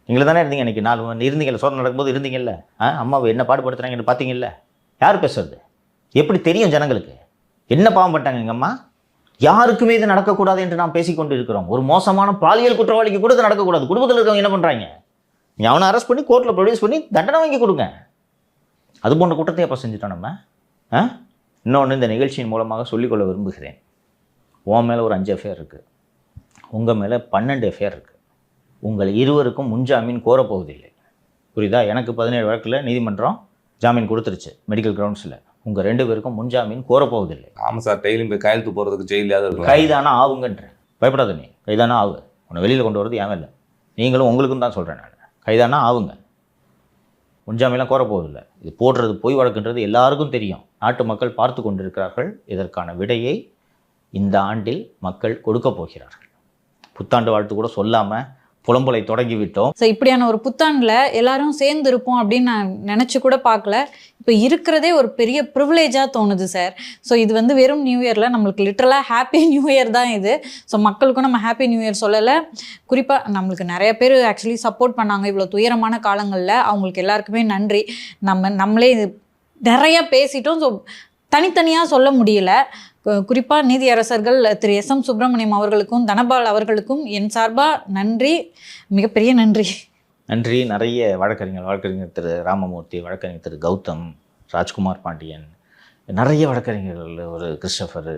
நீங்களே தானே இருந்தீங்க இன்றைக்கி 4 மணி இருந்தீங்கல்ல, சோதனை நடக்கும்போது இருந்தீங்கல்ல. அம்மாவை என்ன பாடுபடுத்துறாங்கன்னு பார்த்தீங்கல்ல. யார் பேசுறது? எப்படி தெரியும் ஜனங்களுக்கு என்ன பாவம் பண்ணிட்டாங்க எங்கள் அம்மா? யாருக்குமே இது நடக்கக்கூடாது என்று நாம் பேசிக்கொண்டு இருக்கிறோம். ஒரு மோசமான பாலியல் குற்றவாளிக்கு கூட இது நடக்கக்கூடாது. குடும்பத்தில் இருக்கவங்க என்ன பண்ணுறாங்க? நீ அவனை அரெஸ்ட் பண்ணி கோர்ட்டில் ப்ரொடியூஸ் பண்ணி தண்டனை வாங்கி கொடுங்க. அது போன்ற குற்றத்தை எப்போ செஞ்சுட்டோம் நம்ம? இன்னொன்று இந்த நிகழ்ச்சியின் மூலமாக சொல்லிக்கொள்ள விரும்புகிறேன். உன் மேலே ஒரு 5 எஃப்ஐஆர் இருக்குது, உங்கள் மேலே 12 எஃப்ஐஆர் இருக்குது. உங்கள் இருவருக்கும் முன்ஜாமீன் கோரப்போவதில்லை. புரியுதா? எனக்கு 17 வழக்கில் நீதிமன்றம் ஜாமீன் கொடுத்துருச்சு மெடிக்கல் கிரவுண்ட்ஸில். உங்கள் 2 பேருக்கும் முன்ஜாமீன் கோரப்போவதில்லை. ஆமாம் சார், டெய்லியும் போய் கையெழுத்து போகிறதுக்கு ஜெயிலாவது இருக்கும். கைதானா ஆகுங்கன்ற, பயப்படாத. நீ கைதானா ஆகு. உன்னை வெளியில் கொண்டு வரது ஏன் இல்லை. நீங்களும் உங்களுக்கும் தான் சொல்கிறேன் நான். கைதானா ஆகுங்க. முன்ஜாமீன்லாம் கோரப்போவதில்லை. இது போடுறது பொய் வழக்குன்றது எல்லாருக்கும் தெரியும். நாட்டு மக்கள் பார்த்து கொண்டிருக்கிறார்கள். இதற்கான விடையை இந்த ஆண்டில் மக்கள் கொடுக்க போகிறார்கள். புத்தாண்டு வாழ்த்து கூட சொல்லாமல் புலம்பலை தொடங்கி விட்டோம். ஸோ இப்படியான ஒரு புத்தாண்டில் எல்லாரும் சேர்ந்து இருப்போம் அப்படின்னு நான் நினச்சி கூட பார்க்கல. இப்போ இருக்கிறதே ஒரு பெரிய ப்ரிவிலேஜாக தோணுது சார். ஸோ இது வந்து வெறும் நியூ இயரில் நம்மளுக்கு லிட்டரலாக ஹாப்பி நியூ இயர் தான் இது. ஸோ மக்களுக்கும் நம்ம ஹாப்பி நியூ இயர் சொல்லலை. குறிப்பாக நம்மளுக்கு நிறைய பேர் ஆக்சுவலி சப்போர்ட் பண்ணாங்க இவ்வளோ துயரமான காலங்களில். அவங்களுக்கு எல்லாருக்குமே நன்றி. நம்மளே இது நிறையா பேசிட்டோம். ஸோ தனித்தனியாக சொல்ல முடியல. குறிப்பாக நீதியரசர்கள் திரு எஸ்.எம். சுப்பிரமணியம் அவர்களுக்கும் தனபால் அவர்களுக்கும் என் சார்பாக நன்றி, மிகப்பெரிய நன்றி. நன்றி. நிறைய வழக்கறிஞர் திரு ராமமூர்த்தி, வழக்கறிஞர் திரு கௌதம், ராஜ்குமார் பாண்டியன், நிறைய வழக்கறிஞர்கள், ஒரு கிறிஸ்டபர்,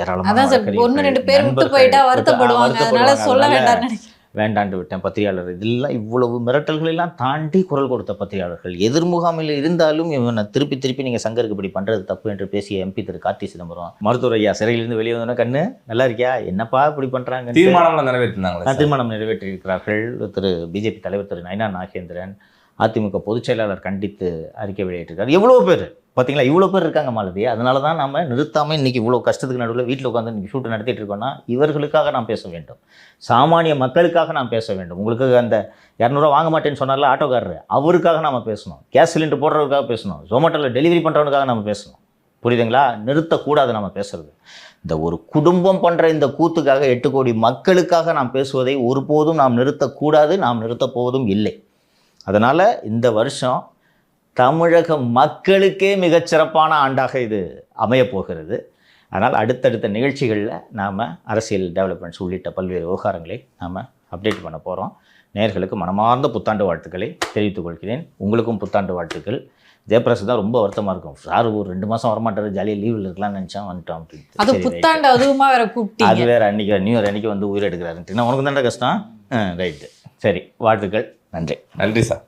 ஏராளமான அதான் சார், 1-2 பேர் விட்டு போயிட்டா வருத்தப்படுவாங்க. அதனால சொல்ல வேண்டாம் நினைக்கிறேன். வேண்டாண்டு விட்டேன். பத்திரிகையாளர் இதெல்லாம் இவ்வளவு மிரட்டல்களெல்லாம் தாண்டி குரல் கொடுத்த பத்திரிகையாளர்கள் எதிர்முகாமில் இருந்தாலும் இவனை திருப்பி நீங்கள் சங்கருக்கு இப்படி பண்ணுறது தப்பு என்று பேசிய எம்பி திரு கார்த்தி சிதம்பரம், மருத்துவர் ஐயா சிறையிலிருந்து வெளியே வந்தோன்னா கண்ணு நல்லா இருக்கியா, என்னப்பா இப்படி பண்ணுறாங்க, தீர்மானம் நிறைவேற்றினாங்க. தீர்மானம் நிறைவேற்றியிருக்கிறார்கள். திரு பிஜேபி தலைவர் திரு நயினா நாகேந்திரன், அதிமுக பொதுச் செயலாளர் கண்டித்து அறிக்கை வெளியிட்டிருக்காரு. எவ்வளோ பேர் பார்த்தீங்களா? இவ்வளோ பேர் இருக்காங்க மாலதி. அதனால தான் நம்ம நிறுத்தாமல் இன்றைக்கி இவ்வளோ கஷ்டத்துக்கு நடுவில் வீட்டில் உட்காந்து இன்றைக்கி ஷூட்டு நடத்திட்டு இருக்கோன்னா இவர்களுக்காக நாம் பேச வேண்டும். சாமானிய மக்களுக்காக நாம் பேச வேண்டும். உங்களுக்கு அந்த 200 வாங்க மாட்டேன்னு சொன்னார்ல ஆட்டோக்காரர், அவருக்காக நாம் பேசணும். கேஸ் சிலிண்டர் போடுறதுக்காக பேசணும். ஜொமேட்டோவில் டெலிவரி பண்ணுறவனுக்காக நம்ம பேசணும். புரியுதுங்களா? நிறுத்தக்கூடாது நம்ம பேசுறது. இந்த ஒரு குடும்பம் பண்ணுற இந்த கூத்துக்காக 8 கோடி மக்களுக்காக நாம் பேசுவதை ஒருபோதும் நாம் நிறுத்தக்கூடாது. நாம் நிறுத்தப் போவதும் இல்லை. அதனால் இந்த வருஷம் தமிழக மக்களுக்கே மிகச்சிறப்பான ஆண்டாக இது அமையப்போகிறது. அதனால் அடுத்தடுத்த நிகழ்ச்சிகளில் நாம் அரசியல் டெவலப்மெண்ட்ஸ் உள்ளிட்ட பல்வேறு விவகாரங்களை நாம் அப்டேட் பண்ண போகிறோம். நேயர்களுக்கு மனமார்ந்த புத்தாண்டு வாழ்த்துக்களை தெரிவித்துக் கொள்கிறேன். உங்களுக்கும் புத்தாண்டு வாழ்த்துக்கள். ஜெயபிரகாஷ் தான் ரொம்ப வருத்தமாக இருக்கும். சார் ஒரு 2 மாதம் வரமாட்டார், ஜாலியாக லீவில் இருக்கலாம்னு நினச்சேன், வந்துட்டோம் அப்படின்னு. அது புத்தாண்டு அதுவுமா வேற கூப்பிட்டு அது வேறு அன்றைக்கி நியூ இயர் அன்றைக்கி வந்து உயிர் எடுக்கிறாருன்ட்டு உனக்கு தானே கஷ்டம். ரைட்டு, சரி, வாழ்த்துக்கள். நன்றி. நன்றி சார்.